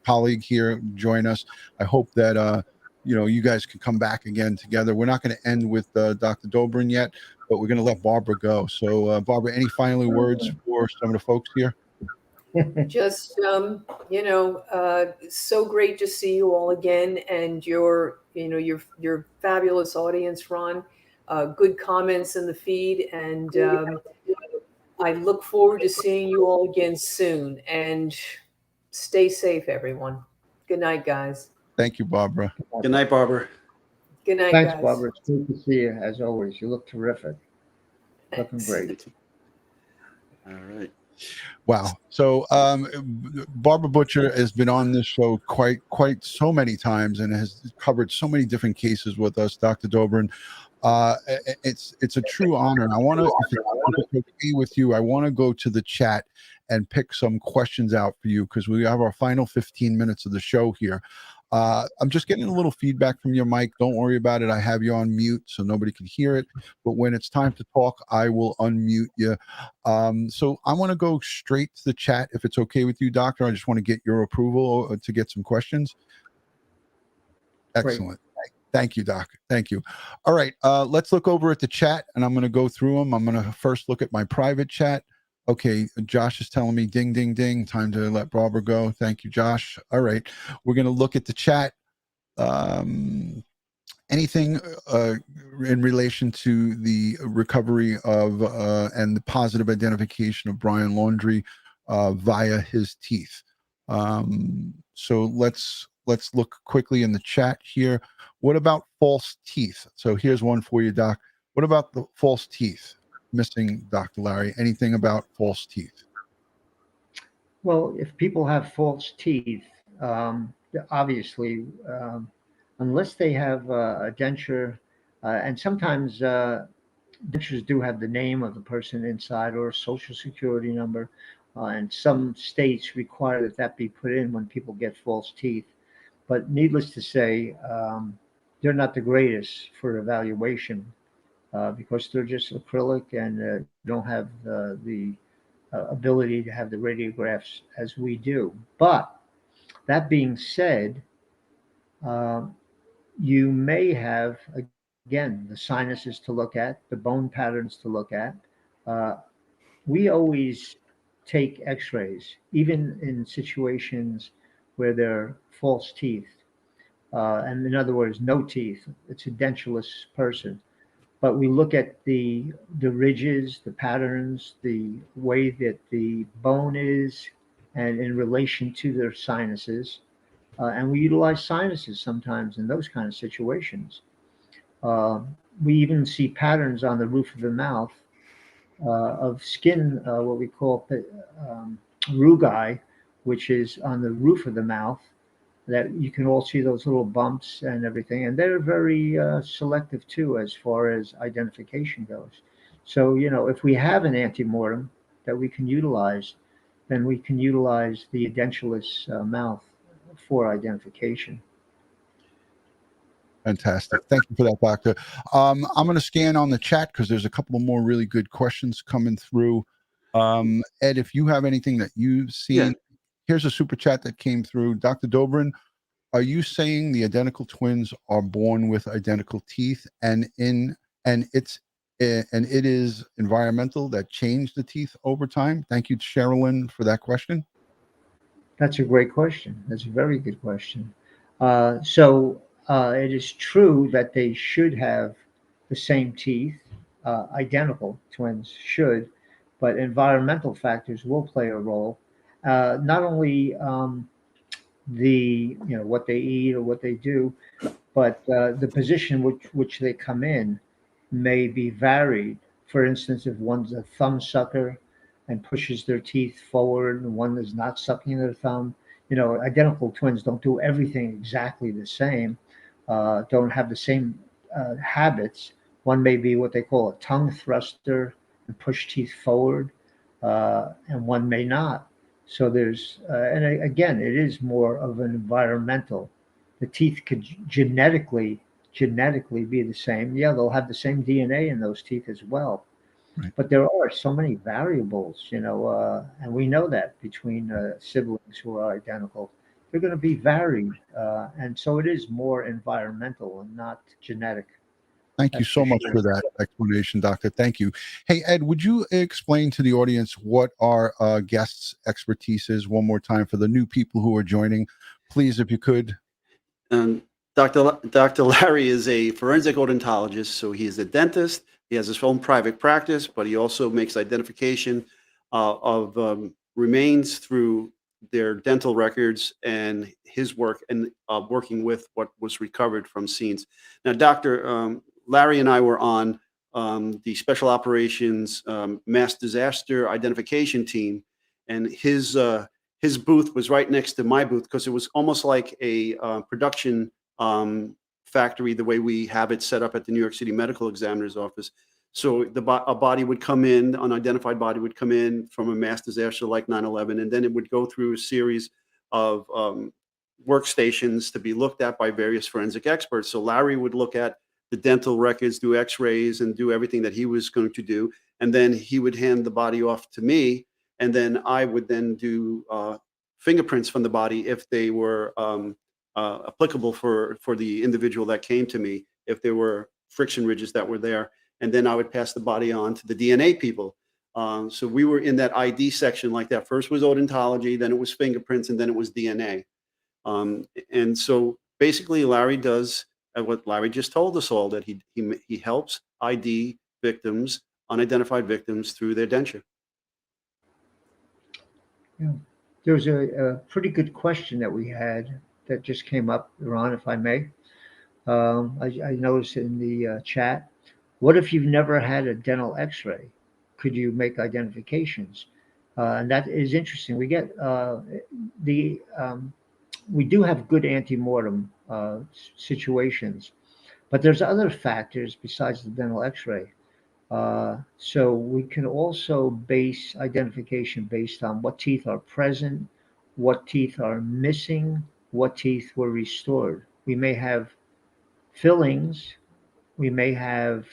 A: colleague here join us. I hope that you guys can come back again together. We're not going to end with Dr. Dobrin yet, but we're going to let Barbara go. So, Barbara, any final words for some of the folks here?
G: Just, so great to see you all again, and your fabulous audience, Ron. Good comments in the feed, and I look forward to seeing you all again soon. And stay safe, everyone. Good night, guys.
A: Thank you, Barbara.
E: Good night, Barbara.
G: Good night,
F: Thanks,
G: guys.
F: Barbara. It's good to see you as always. You look terrific. Looking great.
E: All right.
A: Wow. So Barbara Butcher has been on this show quite so many times and has covered so many different cases with us, Dr. Dobrin. It's a true honor. And I want to, if it's okay with you, I want to go to the chat and pick some questions out for you because we have our final 15 minutes of the show here. I'm just getting a little feedback from your mic. Don't worry about it. I have you on mute so nobody can hear it. But when it's time to talk, I will unmute you. So I want to go straight to the chat if it's okay with you, Doctor. I just want to get your approval to get some questions. Excellent. Great. Thank you, Doc. Thank you. All right. Let's look over at the chat, and I'm going to go through them. I'm going to first look at my private chat. Okay, Josh is telling me ding, ding, ding. Time to let Barbara go. Thank you, Josh. All right. We're going to look at the chat. Anything in relation to the recovery of and the positive identification of Brian Laundrie via his teeth. So let's look quickly in the chat here. What about false teeth? So here's one for you, Doc. What about the false teeth? Missing, Dr. Larry. Anything about false teeth?
F: Well, if people have false teeth, obviously, unless they have a denture, and sometimes dentures do have the name of the person inside or a social security number, and some states require that be put in when people get false teeth. But needless to say, they're not the greatest for evaluation because they're just acrylic and don't have the ability to have the radiographs as we do. But that being said, you may have, again, the sinuses to look at, the bone patterns to look at. We always take x-rays, even in situations where there are false teeth. And in other words, no teeth. It's a dentulous person. But we look at the ridges, the patterns, the way that the bone is, and in relation to their sinuses. And we utilize sinuses sometimes in those kind of situations. We even see patterns on the roof of the mouth of skin, what we call rugae, which is on the roof of the mouth, that you can all see those little bumps and everything. And they're very selective too, as far as identification goes. So, if we have an antemortem that we can utilize, then we can utilize the edentulous mouth for identification.
A: Fantastic. Thank you for that, Doctor. I'm going to scan on the chat because there's a couple of more really good questions coming through. Ed, if you have anything that you've seen, here's a super chat that came through. Dr. Dobrin, are you saying the identical twins are born with identical teeth and it's and it is environmental that changed the teeth over time? Thank you, Sherilyn, for that question.
F: That's a great question. That's a very good question. So it is true that they should have the same teeth, identical twins should, but environmental factors will play a role. Not only what they eat or what they do, but the position which they come in may be varied. For instance, if one's a thumb sucker and pushes their teeth forward, and one is not sucking their thumb, identical twins don't do everything exactly the same, don't have the same habits. One may be what they call a tongue thruster and push teeth forward, and one may not. So again, it is more of an environmental. The teeth could genetically be the same. Yeah, they'll have the same DNA in those teeth as well.
A: Right.
F: But there are so many variables, and we know that between siblings who are identical, they're going to be varied. And so it is more environmental and not genetic.
A: Thank you
F: That's
A: so
F: for
A: much
F: sure.
A: for that explanation, Doctor. Thank you. Hey, Ed, would you explain to the audience what our guests' expertise is one more time for the new people who are joining? Please, if you could.
E: Dr. Larry is a forensic odontologist, so he is a dentist. He has his own private practice, but he also makes identification of remains through their dental records and his work and working with what was recovered from scenes. Now, Dr. Larry and I were on the Special Operations Mass Disaster Identification Team, and his booth was right next to my booth because it was almost like a production factory, the way we have it set up at the New York City Medical Examiner's Office. So a body would come in, unidentified body would come in from a mass disaster like 9/11, and then it would go through a series of workstations to be looked at by various forensic experts. So Larry would look at the dental records, do x-rays, and do everything that he was going to do. And then he would hand the body off to me, and then I would then do fingerprints from the body if they were applicable for the individual that came to me, if there were friction ridges that were there. And then I would pass the body on to the DNA people. So we were in that ID section like that. First was odontology, then it was fingerprints, and then it was DNA. And so basically Larry does what Larry just told us all, that he helps ID victims, unidentified victims, through their denture.
F: Yeah. There's a pretty good question that we had that just came up, Ron, if I may. I noticed in the chat, what if you've never had a dental x-ray? Could you make identifications? And that is interesting. We get we do have good antemortem situations, but there's other factors besides the dental x-ray. So we can also base identification based on what teeth are present, what teeth are missing, what teeth were restored. We may have fillings, we may have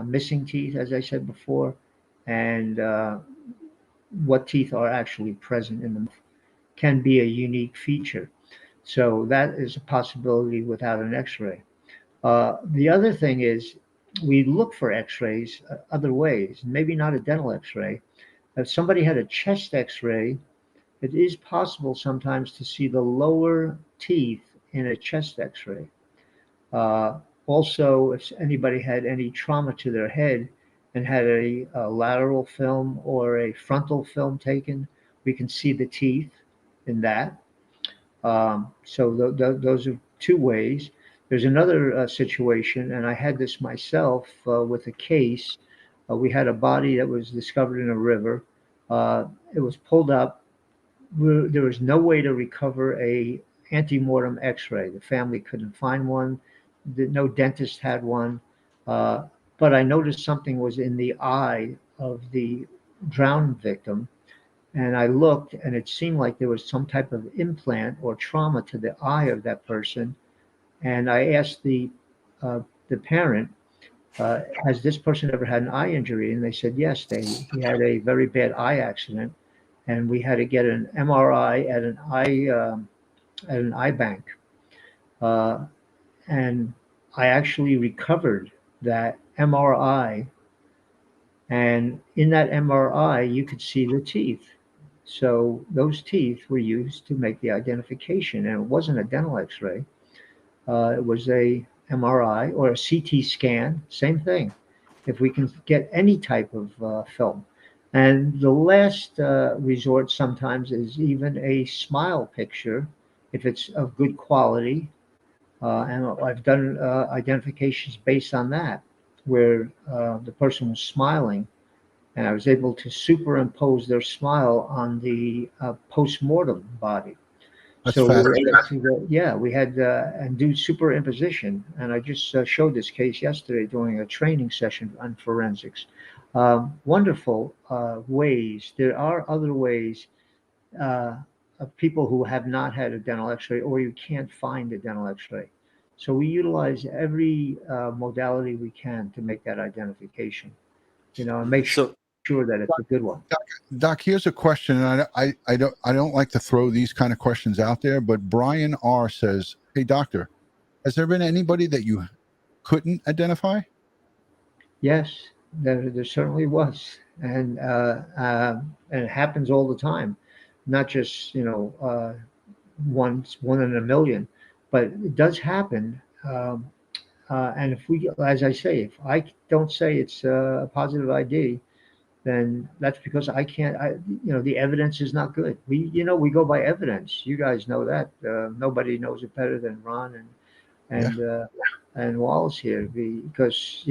F: missing teeth, as I said before, and what teeth are actually present in them can be a unique feature. So that is a possibility without an x-ray. The other thing is we look for x-rays other ways, maybe not a dental x-ray. If somebody had a chest x-ray, it is possible sometimes to see the lower teeth in a chest x-ray. Also, if anybody had any trauma to their head and had a lateral film or a frontal film taken, we can see the teeth in that. So those are two ways. There's another situation, and I had this myself with a case. We had a body that was discovered in a river. It was pulled up. There was no way to recover a antemortem x-ray. The family couldn't find one. No dentist had one. But I noticed something was in the eye of the drowned victim. And I looked, and it seemed like there was some type of implant or trauma to the eye of that person. And I asked the parent, has this person ever had an eye injury? And they said yes. He had a very bad eye accident, and we had to get an MRI at an eye bank. And I actually recovered that MRI And in that MRI, you could see the teeth. So those teeth were used to make the identification, and it wasn't a dental X-ray. It was a MRI or a CT scan, same thing. If we can get any type of film. And the last resort sometimes is even a smile picture, if it's of good quality. And I've done identifications based on that, where the person was smiling, and I was able to superimpose their smile on the post-mortem body.
A: That's
F: So we were
A: fascinating.
F: able to go, yeah, we had and do superimposition, and I just showed this case yesterday during a training session on forensics. Wonderful ways. There are other ways uh, of people who have not had a dental X-ray, or you can't find a dental X-ray. So we utilize every modality we can to make that identification, and make
E: So
F: sure that it's a good one.
A: Doc, here's a question, and I don't like to throw these kind of questions out there, but Brian R says, "Hey, doctor, has there been anybody that you couldn't identify?"
F: Yes, there certainly was, and it happens all the time, not just one in a million, but it does happen. And if we, as I say, if I don't say it's a positive ID, then that's because I can't. The evidence is not good. We go by evidence. You guys know that. Nobody knows it better than Ron
A: Yeah.
F: and Wallace here, because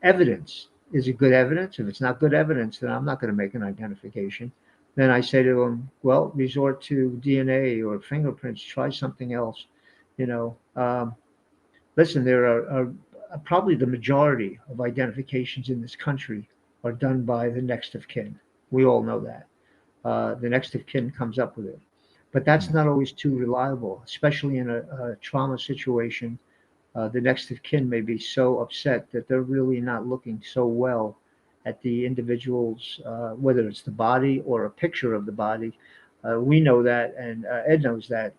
F: evidence. Is it good evidence? If it's not good evidence, then I'm not going to make an identification. Then I say to them, well, resort to DNA or fingerprints, try something else. You know, listen, there are probably the majority of identifications in this country are done by the next of kin. We all know that. The next of kin comes up with it. But that's not always too reliable, especially in a trauma situation. The next of kin may be so upset that they're really not looking so well at the individual's, whether it's the body or a picture of the body. We know that, and Ed knows that.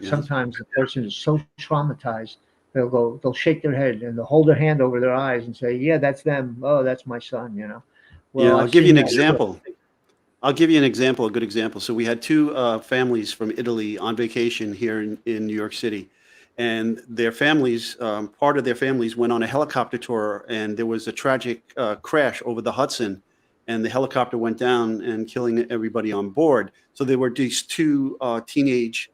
F: Sometimes the person is so traumatized, they'll shake their head and they'll hold their hand over their eyes and say, "Yeah, that's them. Oh, that's my son." Well,
E: I'll
F: I've
E: give you
F: seen
E: an
F: that.
E: example. I'll give you an example, a good example. So we had two families from Italy on vacation here in New York City, and their families, part of their families went on a helicopter tour, and there was a tragic crash over the Hudson, and the helicopter went down and killing everybody on board. So there were these two teenage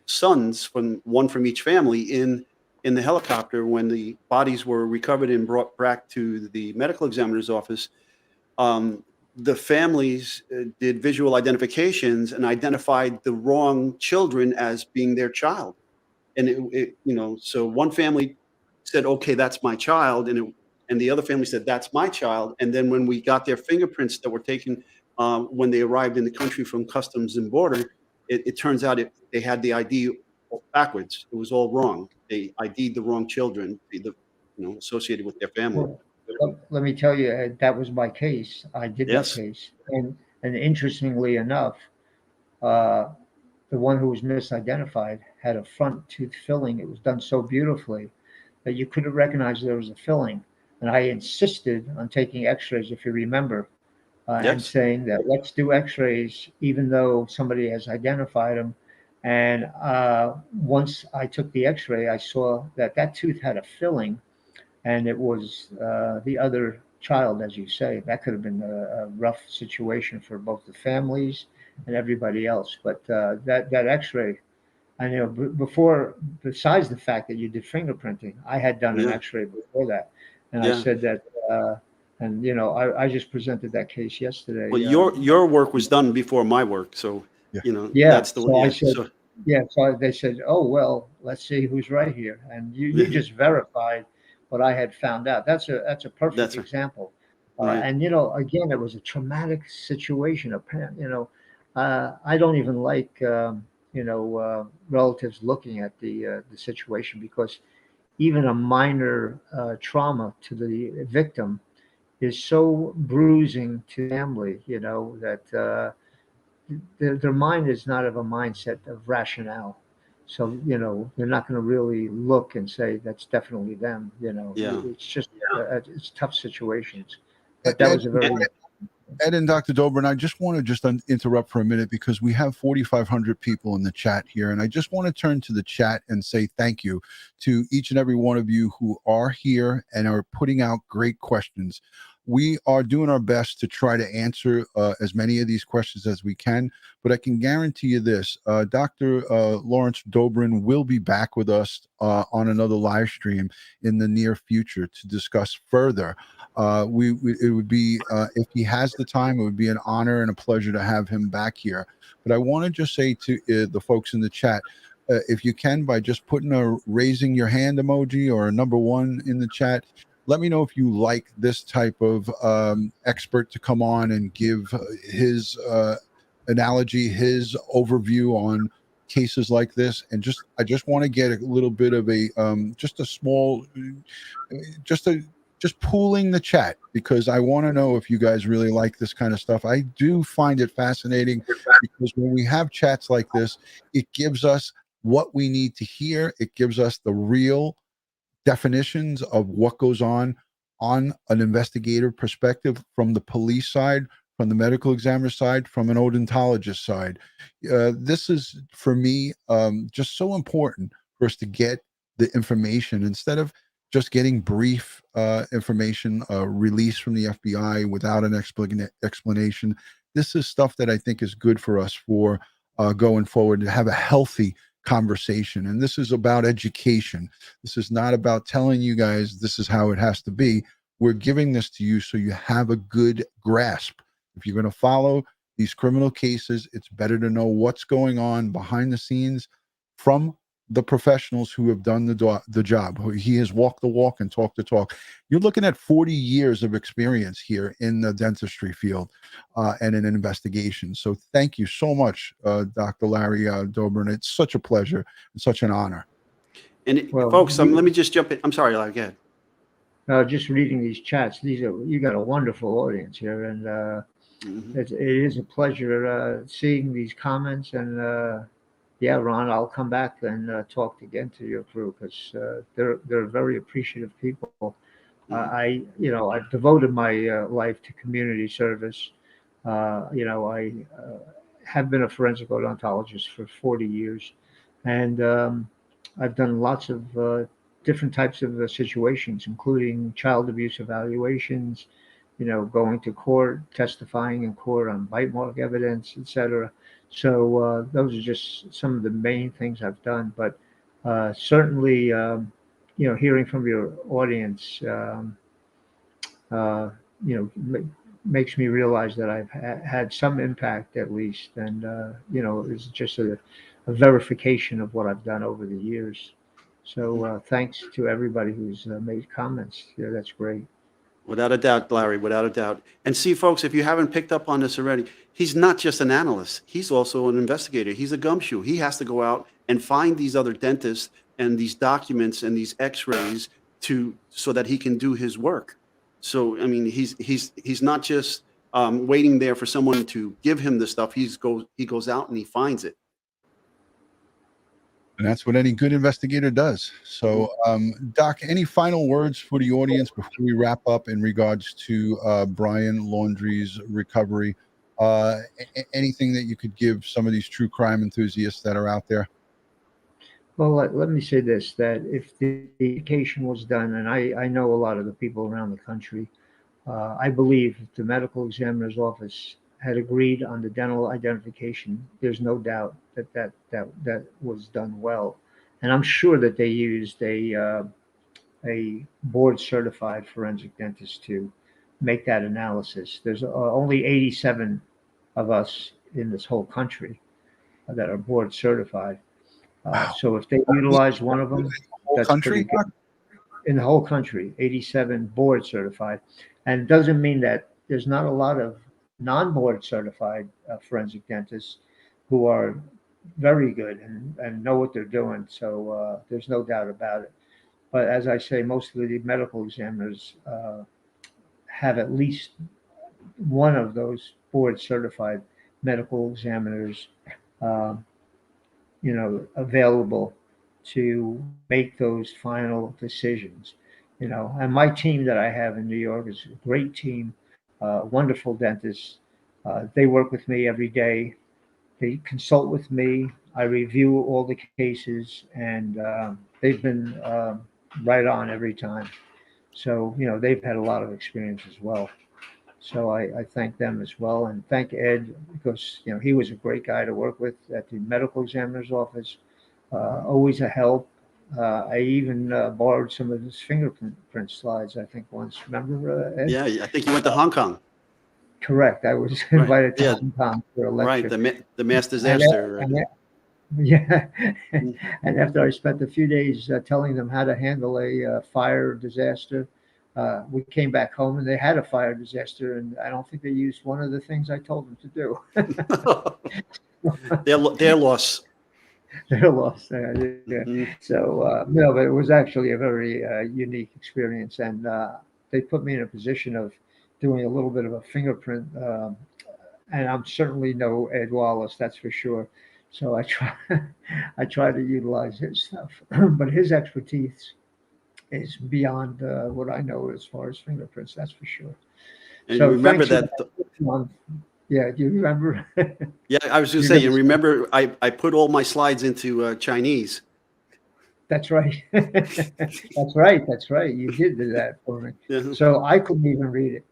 E: sons, one from each family, in the helicopter. When the bodies were recovered and brought back to the medical examiner's office, um, the families did visual identifications and identified the wrong children as being their child. And so one family said, "Okay, that's my child," and the other family said, "That's my child." And then when we got their fingerprints that were taken when they arrived in the country from Customs and Border, it turns out they had the ID backwards. It was all wrong. They ID'd the wrong children, associated with their family.
F: Well, let me tell you, that was my case. I did that
E: Yes.
F: case, and interestingly enough, uh, the one who was misidentified had a front tooth filling. It was done so beautifully that you couldn't recognize there was a filling. And I insisted on taking X-rays, if you remember, and
E: Yes.
F: saying that let's do X-rays, even though somebody has identified them. And once I took the X-ray, I saw that that tooth had a filling, and it was the other child, as you say. That could have been a rough situation for both the families and everybody else. But that X-ray, I know before, besides the fact that you did fingerprinting, I had done an
E: Yeah.
F: X-ray before that, and I
E: Yeah.
F: said that, and I just presented that case yesterday.
E: Well, your work was done before my work, so
A: Yeah.
F: Yeah,
E: that's the
F: so
E: way.
F: I
E: Yeah.
F: said,
E: So
F: yeah, so they said, oh well, let's see who's right here, and you
E: yeah,
F: just verified what I had found out. That's a perfect
E: that's right.
F: example,
E: Right.
F: and again, it was a traumatic situation. I don't even like relatives looking at the situation, because even a minor trauma to the victim is so bruising to family, that their mind is not of a mindset of rationale. So, they're not going to really look and say that's definitely them.
E: Yeah.
F: It's just, it's tough situations.
A: Ed,
F: But that was a very,
A: Ed and Dr. Dobrin, I just want to interrupt for a minute because we have 4,500 people in the chat here. And I just want to turn to the chat and say thank you to each and every one of you who are here and are putting out great questions. We are doing our best to try to answer as many of these questions as we can, but I can guarantee you this, Dr. Lawrence Dobrin will be back with us on another live stream in the near future to discuss further. It would be, if he has the time, it would be an honor and a pleasure to have him back here. But I want to just say to the folks in the chat, if you can, by just putting a raising your hand emoji or a number 1 in the chat, let me know if you like this type of expert to come on and give his analogy, his overview on cases like this. And I just want to get a little bit of a just a small, just pooling the chat, because I want to know if you guys really like this kind of stuff. I do find it fascinating because when we have chats like this, it gives us what we need to hear. It gives us the real definitions of what goes on an investigative perspective, from the police side, from the medical examiner side, from an odontologist side. This is, for me, just so important for us to get the information instead of just getting brief information released from the FBI without an explanation. This is stuff that I think is good for us for going forward, to have a healthy conversation. And this is about education. This is not about telling you guys this is how it has to be. We're giving this to you so you have a good grasp. If you're going to follow these criminal cases, it's better to know what's going on behind the scenes from the professionals who have done the job. He has walked the walk and talked the talk. You're looking at 40 years of experience here in the dentistry field and in investigation. So thank you so much, Dr. Larry Dobrin. It's such a pleasure and such an honor.
E: And folks, let me just jump in. I'm sorry, Larry, go ahead.
F: just reading these chats. You got a wonderful audience here, and it is a pleasure seeing these comments. And yeah, Ron, I'll come back and talk again to your crew, because they're very appreciative people. I've devoted my life to community service. I have been a forensic odontologist for 40 years, and I've done lots of different types of situations, including child abuse evaluations, going to court, testifying in court on bite mark evidence, etc. So those are just some of the main things I've done. But certainly, hearing from your audience, makes me realize that I've had some impact at least, and it's just a verification of what I've done over the years. So thanks to everybody who's made comments. Yeah, that's great.
E: Without a doubt, Larry, without a doubt. And see, folks, if you haven't picked up on this already, he's not just an analyst. He's also an investigator. He's a gumshoe. He has to go out and find these other dentists and these documents and these x-rays so that he can do his work. So, I mean, he's not just waiting there for someone to give him the stuff. He goes out and he finds it.
A: And that's what any good investigator does. So, Doc, any final words for the audience before we wrap up in regards to Brian Laundries' recovery? Anything that you could give some of these true crime enthusiasts that are out there?
F: Well, let me say this, that if the education was done, and I know a lot of the people around the country, I believe if the medical examiner's office had agreed on the dental identification, there's no doubt that was done well. And I'm sure that they used a board certified forensic dentist to make that analysis. There's only 87 of us in this whole country that are board certified.
A: Wow.
F: So if they utilize one of them, that's
A: country?
F: pretty good. In the whole country, 87 board certified. And it doesn't mean that there's not a lot of non-board certified forensic dentists who are very good and know what they're doing. So there's no doubt about it. But as I say, most of the medical examiners have at least one of those board certified medical examiners available to make those final decisions. And my team that I have in New York is a great team, wonderful dentists. They work with me every day. They consult with me. I review all the cases, and they've been right on every time. So, they've had a lot of experience as well. So I thank them as well, and thank Ed, because he was a great guy to work with at the medical examiner's office. Always a help. I even borrowed some of his fingerprint slides, I think, once. Remember, Ed?
E: Yeah, I think you went to Hong Kong.
F: Correct. I was
E: Right.
F: invited to
E: Yeah.
F: Hong Kong for a lecture.
E: Right, the mass
F: And
E: disaster.
F: yeah. And after I spent a few days telling them how to handle a fire disaster, we came back home and they had a fire disaster, and I don't think they used one of the things I told them to do.
E: Their loss.
F: They're lost. Yeah.
E: Mhm.
F: So, no, but it was actually a very unique experience. And they put me in a position of doing a little bit of a fingerprint. And I'm certainly no Ed Wallace, that's for sure. So I try to utilize his stuff. But his expertise is beyond what I know as far as fingerprints, that's for sure.
E: And
F: So
E: you remember
F: thanks
E: that.
F: Yeah, do you remember?
E: Yeah, I was going to say, you remember I put all my slides into Chinese.
F: That's right. That's right. That's right. You did do that for me.
E: Yeah.
F: So I couldn't even read it.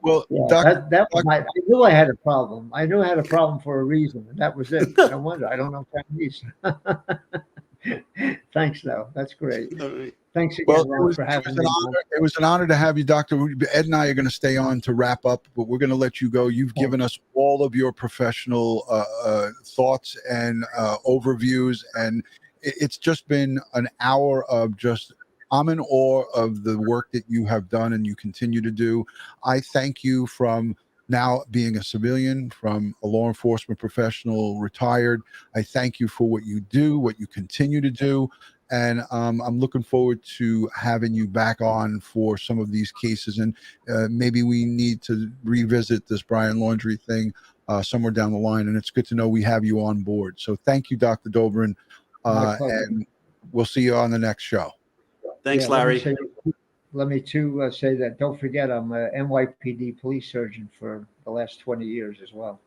A: Well,
F: Yeah, that was I knew I had a problem. I knew I had a problem for a reason, and that was it. No wonder I don't know Chinese. Thanks, though. That's great.
E: All right.
F: Thanks again,
A: Well,
F: Ron, for having me.
A: it was an honor to have you, Doctor. Ed and I are going to stay on to wrap up, but we're going to let you go. You've given us all of your professional thoughts and overviews, and it's just been an hour of just, I'm in awe of the work that you have done and you continue to do. I thank you from now being a civilian, from a law enforcement professional, retired. I thank you for what you do, what you continue to do. And I'm looking forward to having you back on for some of these cases. And maybe we need to revisit this Brian Laundrie thing somewhere down the line. And it's good to know we have you on board. So thank you, Dr. Dobrin. And we'll see you on the next show.
E: Thanks, Larry.
F: Let me too say that don't forget I'm a NYPD police surgeon for the last 20 years as well.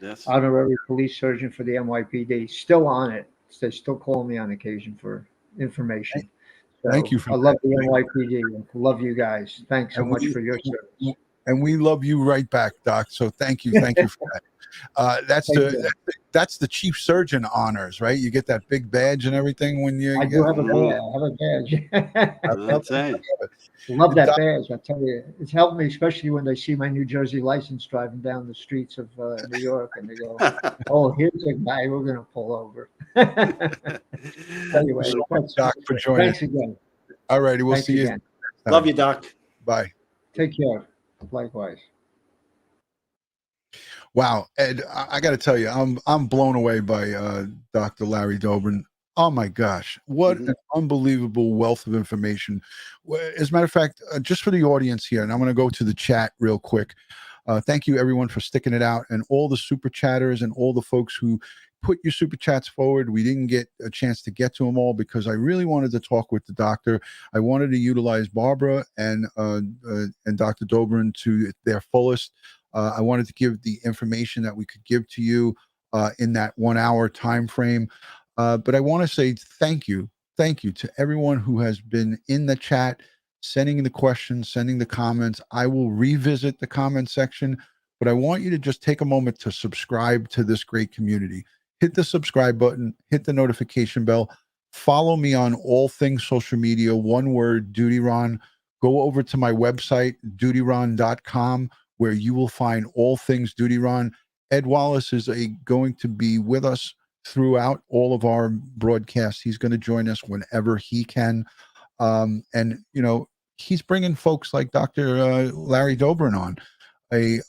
E: Yes.
F: Honorary police surgeon for the NYPD. Still on it. They still call me on occasion for information. So
A: thank you for
F: I love the NYPD and love you guys. Thanks so much for your service.
A: And we love you right back, Doc. So thank you for that. That's the chief surgeon honors, right? You get that big badge and everything when you.
F: I do have a badge. I have a badge.
E: That's it.
F: Love that badge. I tell you, it's helped me, especially when they see my New Jersey license driving down the streets of New York, and they go, "Oh, here's a guy we're going to pull over." Anyway,
A: thanks, Doc, for joining.
F: Thanks again.
A: All righty, we'll see you.
E: Love you, Doc.
A: Bye.
F: Take care. Likewise.
A: Wow, Ed, I got to tell you, I'm blown away by Dr. Larry Dobrin. Oh my gosh, what an unbelievable wealth of information. As a matter of fact, just for the audience here, and I'm going to go to the chat real quick. Thank you everyone for sticking it out, and all the super chatters and all the folks who put your super chats forward. We didn't get a chance to get to them all because I really wanted to talk with the doctor. I wanted to utilize Barbara and Dr. Dobrin to their fullest. I wanted to give the information that we could give to you in that 1 hour time frame. But I want to say thank you to everyone who has been in the chat, sending the questions, sending the comments. I will revisit the comment section, but I want you to just take a moment to subscribe to this great community. Hit the subscribe button, hit the notification bell, follow me on all things social media, one word, DutyRon. Go over to my website, DutyRon.com, where you will find all things DutyRon. Ed Wallace is going to be with us throughout all of our broadcasts. He's going to join us whenever he can. And, you know, he's bringing folks like Dr. Larry Dobrin on, a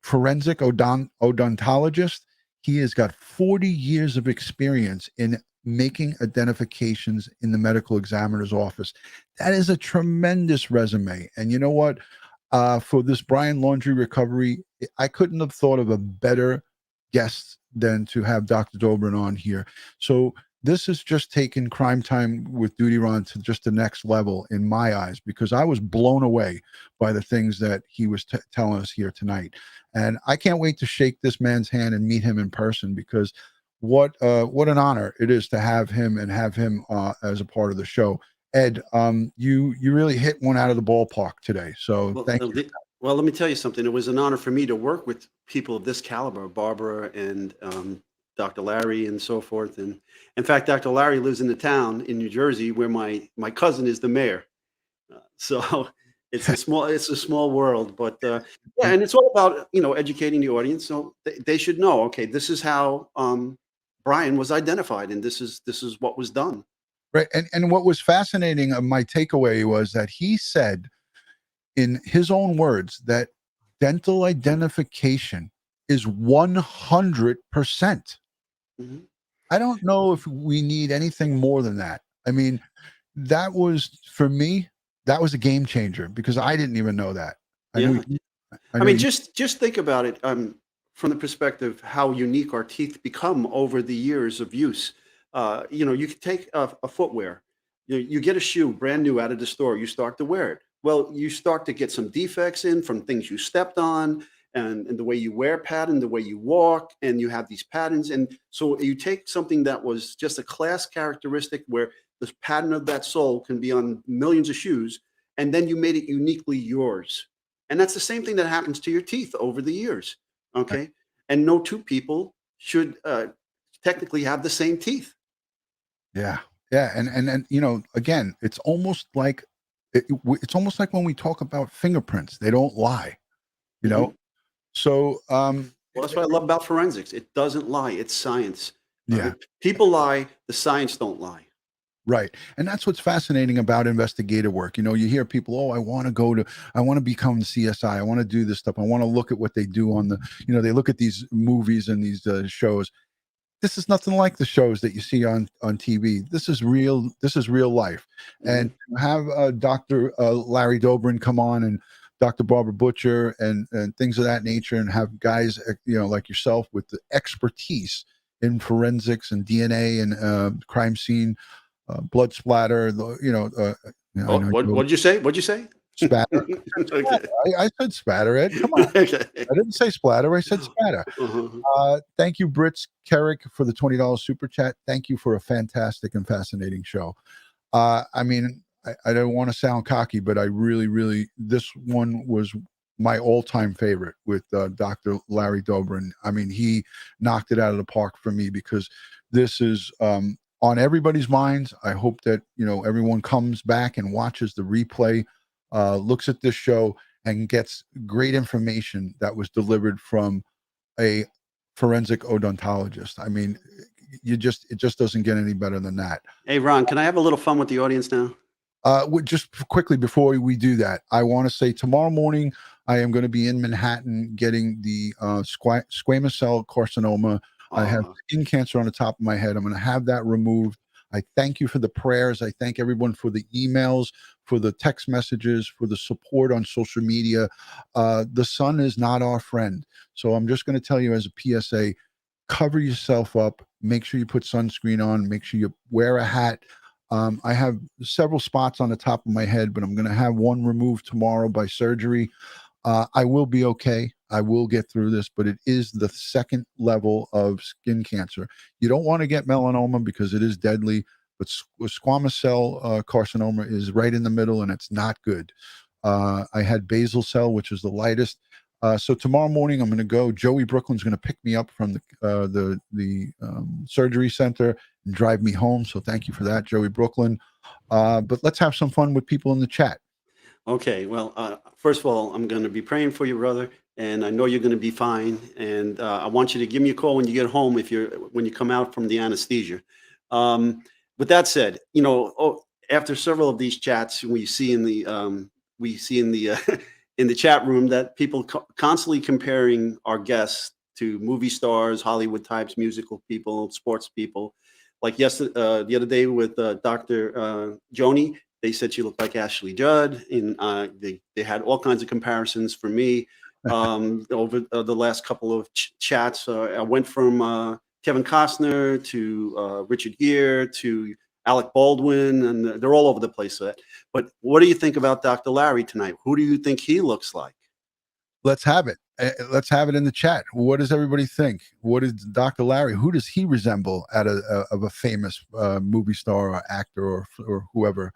A: forensic odontologist. He has got 40 years of experience in making identifications in the medical examiner's office. That is a tremendous resume. And you know what? For this Brian Laundrie recovery, I couldn't have thought of a better guest than to have Dr. Dobrin on here. So this has just taken Crime Time with DutyRon to just the next level in my eyes, because I was blown away by the things that he was telling us here tonight. And I can't wait to shake this man's hand and meet him in person, because what an honor it is to have him and have him as a part of the show. Ed, you really hit one out of the ballpark today. So
E: Well,
A: thank you.
E: well, let me tell you something. It was an honor for me to work with people of this caliber, Barbara and Dr. Larry and so forth. And in fact, Dr. Larry lives in the town in New Jersey where my cousin is the mayor. So it's a small world, but yeah, and it's all about, educating the audience. So they should know, okay, this is how Brian was identified, and this is what was done.
A: Right. And what was fascinating, my takeaway was that he said in his own words that dental identification is 100%.
E: Mm-hmm.
A: I don't know if we need anything more than that. I mean, that was, for me, that was a game changer, because I didn't even know that.
E: I mean, just think about it from the perspective how unique our teeth become over the years of use. You could take a footwear. You get a shoe brand new out of the store. You start to wear it. Well, you start to get some defects in from things you stepped on, and the way you wear pattern, the way you walk, and you have these patterns. And so you take something that was just a class characteristic where the pattern of that sole can be on millions of shoes, and then you made it uniquely yours. And that's the same thing that happens to your teeth over the years. Okay. And no two people should technically have the same teeth.
A: Yeah. Yeah. And again, it's almost like it's almost like when we talk about fingerprints, they don't lie,
E: Mhm.
A: So
E: Well, that's what I love about forensics. It doesn't lie. It's science.
A: yeah.
E: People lie. The science don't lie.
A: Right. And that's what's fascinating about investigative work. You hear people, oh, I want to become CSI. I want to do this stuff. I want to look at what they do on they look at these movies and these shows. This is nothing like the shows that you see on TV. This is real. This is real life. And have Dr. Larry Dobrin come on, and Dr. Barbara Butcher and things of that nature, and have guys, like yourself with the expertise in forensics and DNA and crime scene, blood splatter.
E: What did you say? What'd you say?
A: Spatter.
E: Okay.
A: I said spatter, Ed. Come on.
E: Okay.
A: I didn't say splatter. I said spatter. Thank you, Brits Kerrick, for the $20 super chat. Thank you for a fantastic and fascinating show. I mean, I don't want to sound cocky, but I really, this one was my all-time favorite with Dr. Larry Dobrin. I mean, he knocked it out of the park for me, because this is on everybody's minds. I hope that, everyone comes back and watches the replay, looks at this show, and gets great information that was delivered from a forensic odontologist. I mean, it just doesn't get any better than that.
E: Hey, Ron, can I have a little fun with the audience now?
A: Just quickly before we do that, I want to say tomorrow morning I am going to be in Manhattan getting the squamous cell carcinoma. I have skin cancer on the top of my head. I'm going to have that removed. I thank you for the prayers. I thank everyone for the emails, for the text messages, for the support on social media. The sun is not our friend. So I'm just going to tell you as a PSA, cover yourself up. Make sure you put sunscreen on. Make sure you wear a hat. I have several spots on the top of my head, but I'm going to have one removed tomorrow by surgery. I will be okay. I will get through this, but it is the second level of skin cancer. You don't want to get melanoma because it is deadly, but squamous cell carcinoma is right in the middle, and it's not good. I had basal cell, which is the lightest. So tomorrow morning I'm going to go. Joey Brooklyn's going to pick me up from the surgery center and drive me home. So thank you for that, Joey Brooklyn. But let's have some fun with people in the chat.
E: Okay. Well, first of all, I'm going to be praying for you, brother, and I know you're going to be fine. And I want you to give me a call when you get home when you come out from the anesthesia. With that said, after several of these chats, we see in the in the chat room that people constantly comparing our guests to movie stars, Hollywood types, musical people, sports people. Like yesterday, the other day with Dr. Joni, they said she looked like Ashley Judd, and they had all kinds of comparisons for me. over the last couple of chats. I went from Kevin Costner to Richard Gere to Alec Baldwin, and they're all over the place. But what do you think about Dr. Larry tonight? Who do you think he looks like?
A: Let's have it. Let's have it in the chat. What does everybody think? What is Dr. Larry? Who does he resemble of a famous movie star or actor or whoever?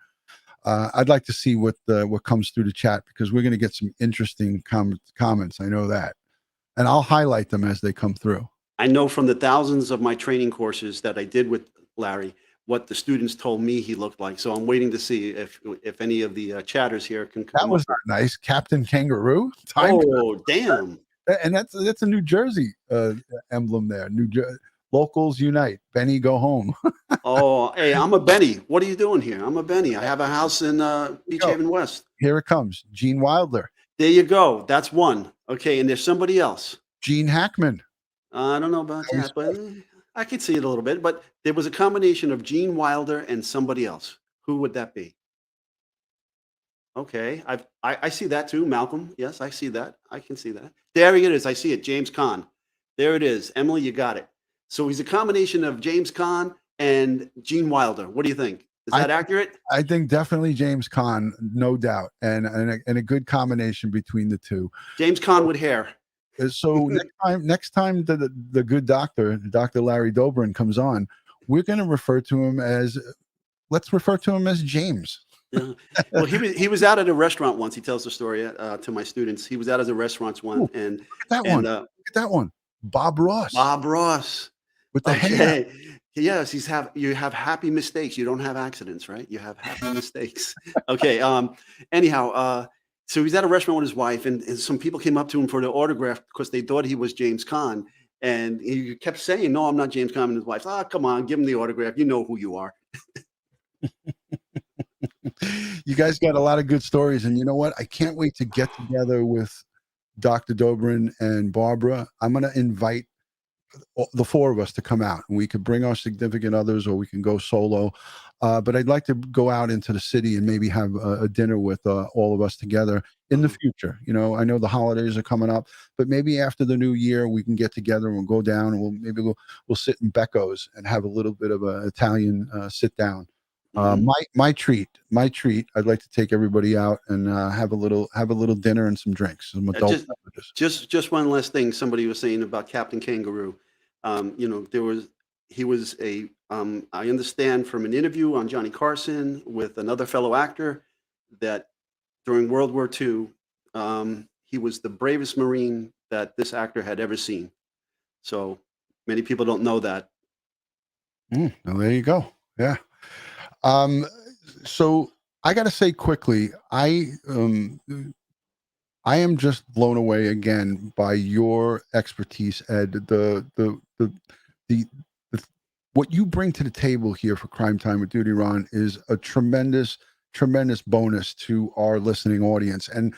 A: I'd like to see what comes through the chat, because we're going to get some interesting comments. I know that, and I'll highlight them as they come through.
E: I know from the thousands of my training courses that I did with Larry what the students told me he looked like. So I'm waiting to see if any of the chatters here can come.
A: That was not nice. Captain Kangaroo.
E: Oh, damn.
A: And that's a New Jersey emblem there. Locals unite. Benny, go home.
E: Oh, hey, I'm a Benny. What are you doing here? I'm a Benny. I have a house in Beach Haven West.
A: Here it comes. Gene Wilder.
E: There you go. That's one. Okay, and there's somebody else.
A: Gene Hackman.
E: I don't know about that, but I could see it a little bit. But there was a combination of Gene Wilder and somebody else. Who would that be? Okay, I see that too. Malcolm. Yes, I see that. I can see that. There it is. I see it. James Caan. There it is. Emily, you got it. So he's a combination of James Caan and Gene Wilder. What do you think? Is that accurate?
A: I think definitely James Caan, no doubt, and a good combination between the two.
E: James Caan with hair.
A: So next time the good doctor, Dr. Larry Dobrin, comes on, we're going to refer to him as James.
E: Yeah. Well, he was out at a restaurant once. He tells the story to my students. He was out at a restaurant once, and
A: look at that one. Bob Ross.
E: Bob Ross
A: with the hair.
E: Yes, you have happy mistakes. You don't have accidents, right? You have happy mistakes. Okay. Anyhow, so he's at a restaurant with his wife, and some people came up to him for the autograph because they thought he was James Caan, and he kept saying, "No, I'm not James Caan." And his wife, come on, give him the autograph. You know who you are.
A: You guys got a lot of good stories, and you know what? I can't wait to get together with Dr. Dobrin and Barbara. I'm going to invite the four of us to come out, and we could bring our significant others, or we can go solo. But I'd like to go out into the city and maybe have a dinner with all of us together in the future. You know, I know the holidays are coming up, but maybe after the new year we can get together and we'll go down and we'll sit in Becco's and have a little bit of an Italian sit down. My treat. I'd like to take everybody out and have a little dinner and some drinks, some adult beverages.
E: Just one last thing. Somebody was saying about Captain Kangaroo. He was I understand from an interview on Johnny Carson with another fellow actor that during World War II, he was the bravest Marine that this actor had ever seen. So many people don't know that.
A: Well, there you go. Yeah. So I got to say quickly, I am just blown away again by your expertise, Ed. The what you bring to the table here for Crime Time with DutyRon is a tremendous bonus to our listening audience. And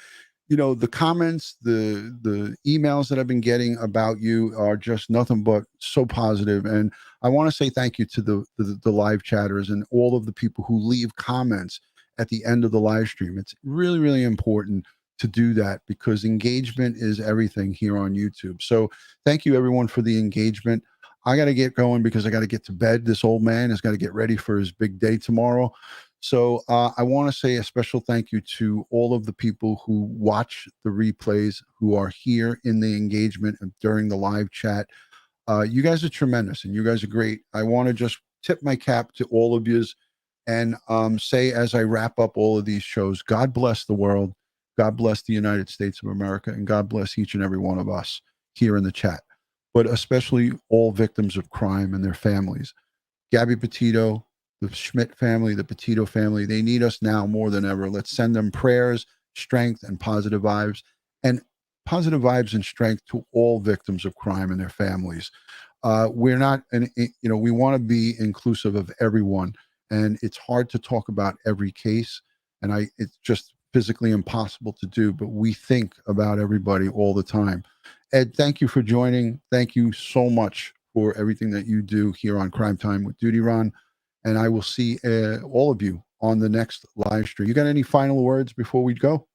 A: you know, the comments, the emails that I've been getting about you are just nothing but so positive. And I want to say thank you to the live chatters and all of the people who leave comments at the end of the live stream. It's really, really important to do that because engagement is everything here on YouTube. So thank you everyone for the engagement. I got to get going because I got to get to bed. This old man has got to get ready for his big day tomorrow. So I want to say a special thank you to all of the people who watch the replays, who are here in the engagement and during the live chat. You guys are tremendous and you guys are great. I want to just tip my cap to all of yous and say, as I wrap up all of these shows, God bless the world. God bless the United States of America, and God bless each and every one of us here in the chat, but especially all victims of crime and their families. Gabby Petito, the Schmidt family, the Petito family, they need us now more than ever. Let's send them prayers, strength, and positive vibes and strength to all victims of crime and their families. We're not, we want to be inclusive of everyone, and it's hard to talk about every case, and it's just physically impossible to do, but we think about everybody all the time. Ed, thank you for joining. Thank you so much for everything that you do here on Crime Time with DutyRon. And I will see all of you on the next live stream. You got any final words before we go?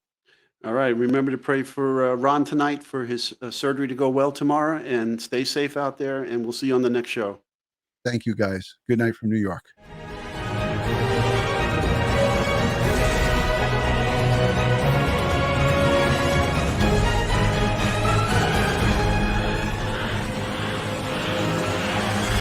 E: All right. Remember to pray for Ron tonight for his surgery to go well tomorrow, and stay safe out there. And we'll see you on the next show.
A: Thank you, guys. Good night from New York.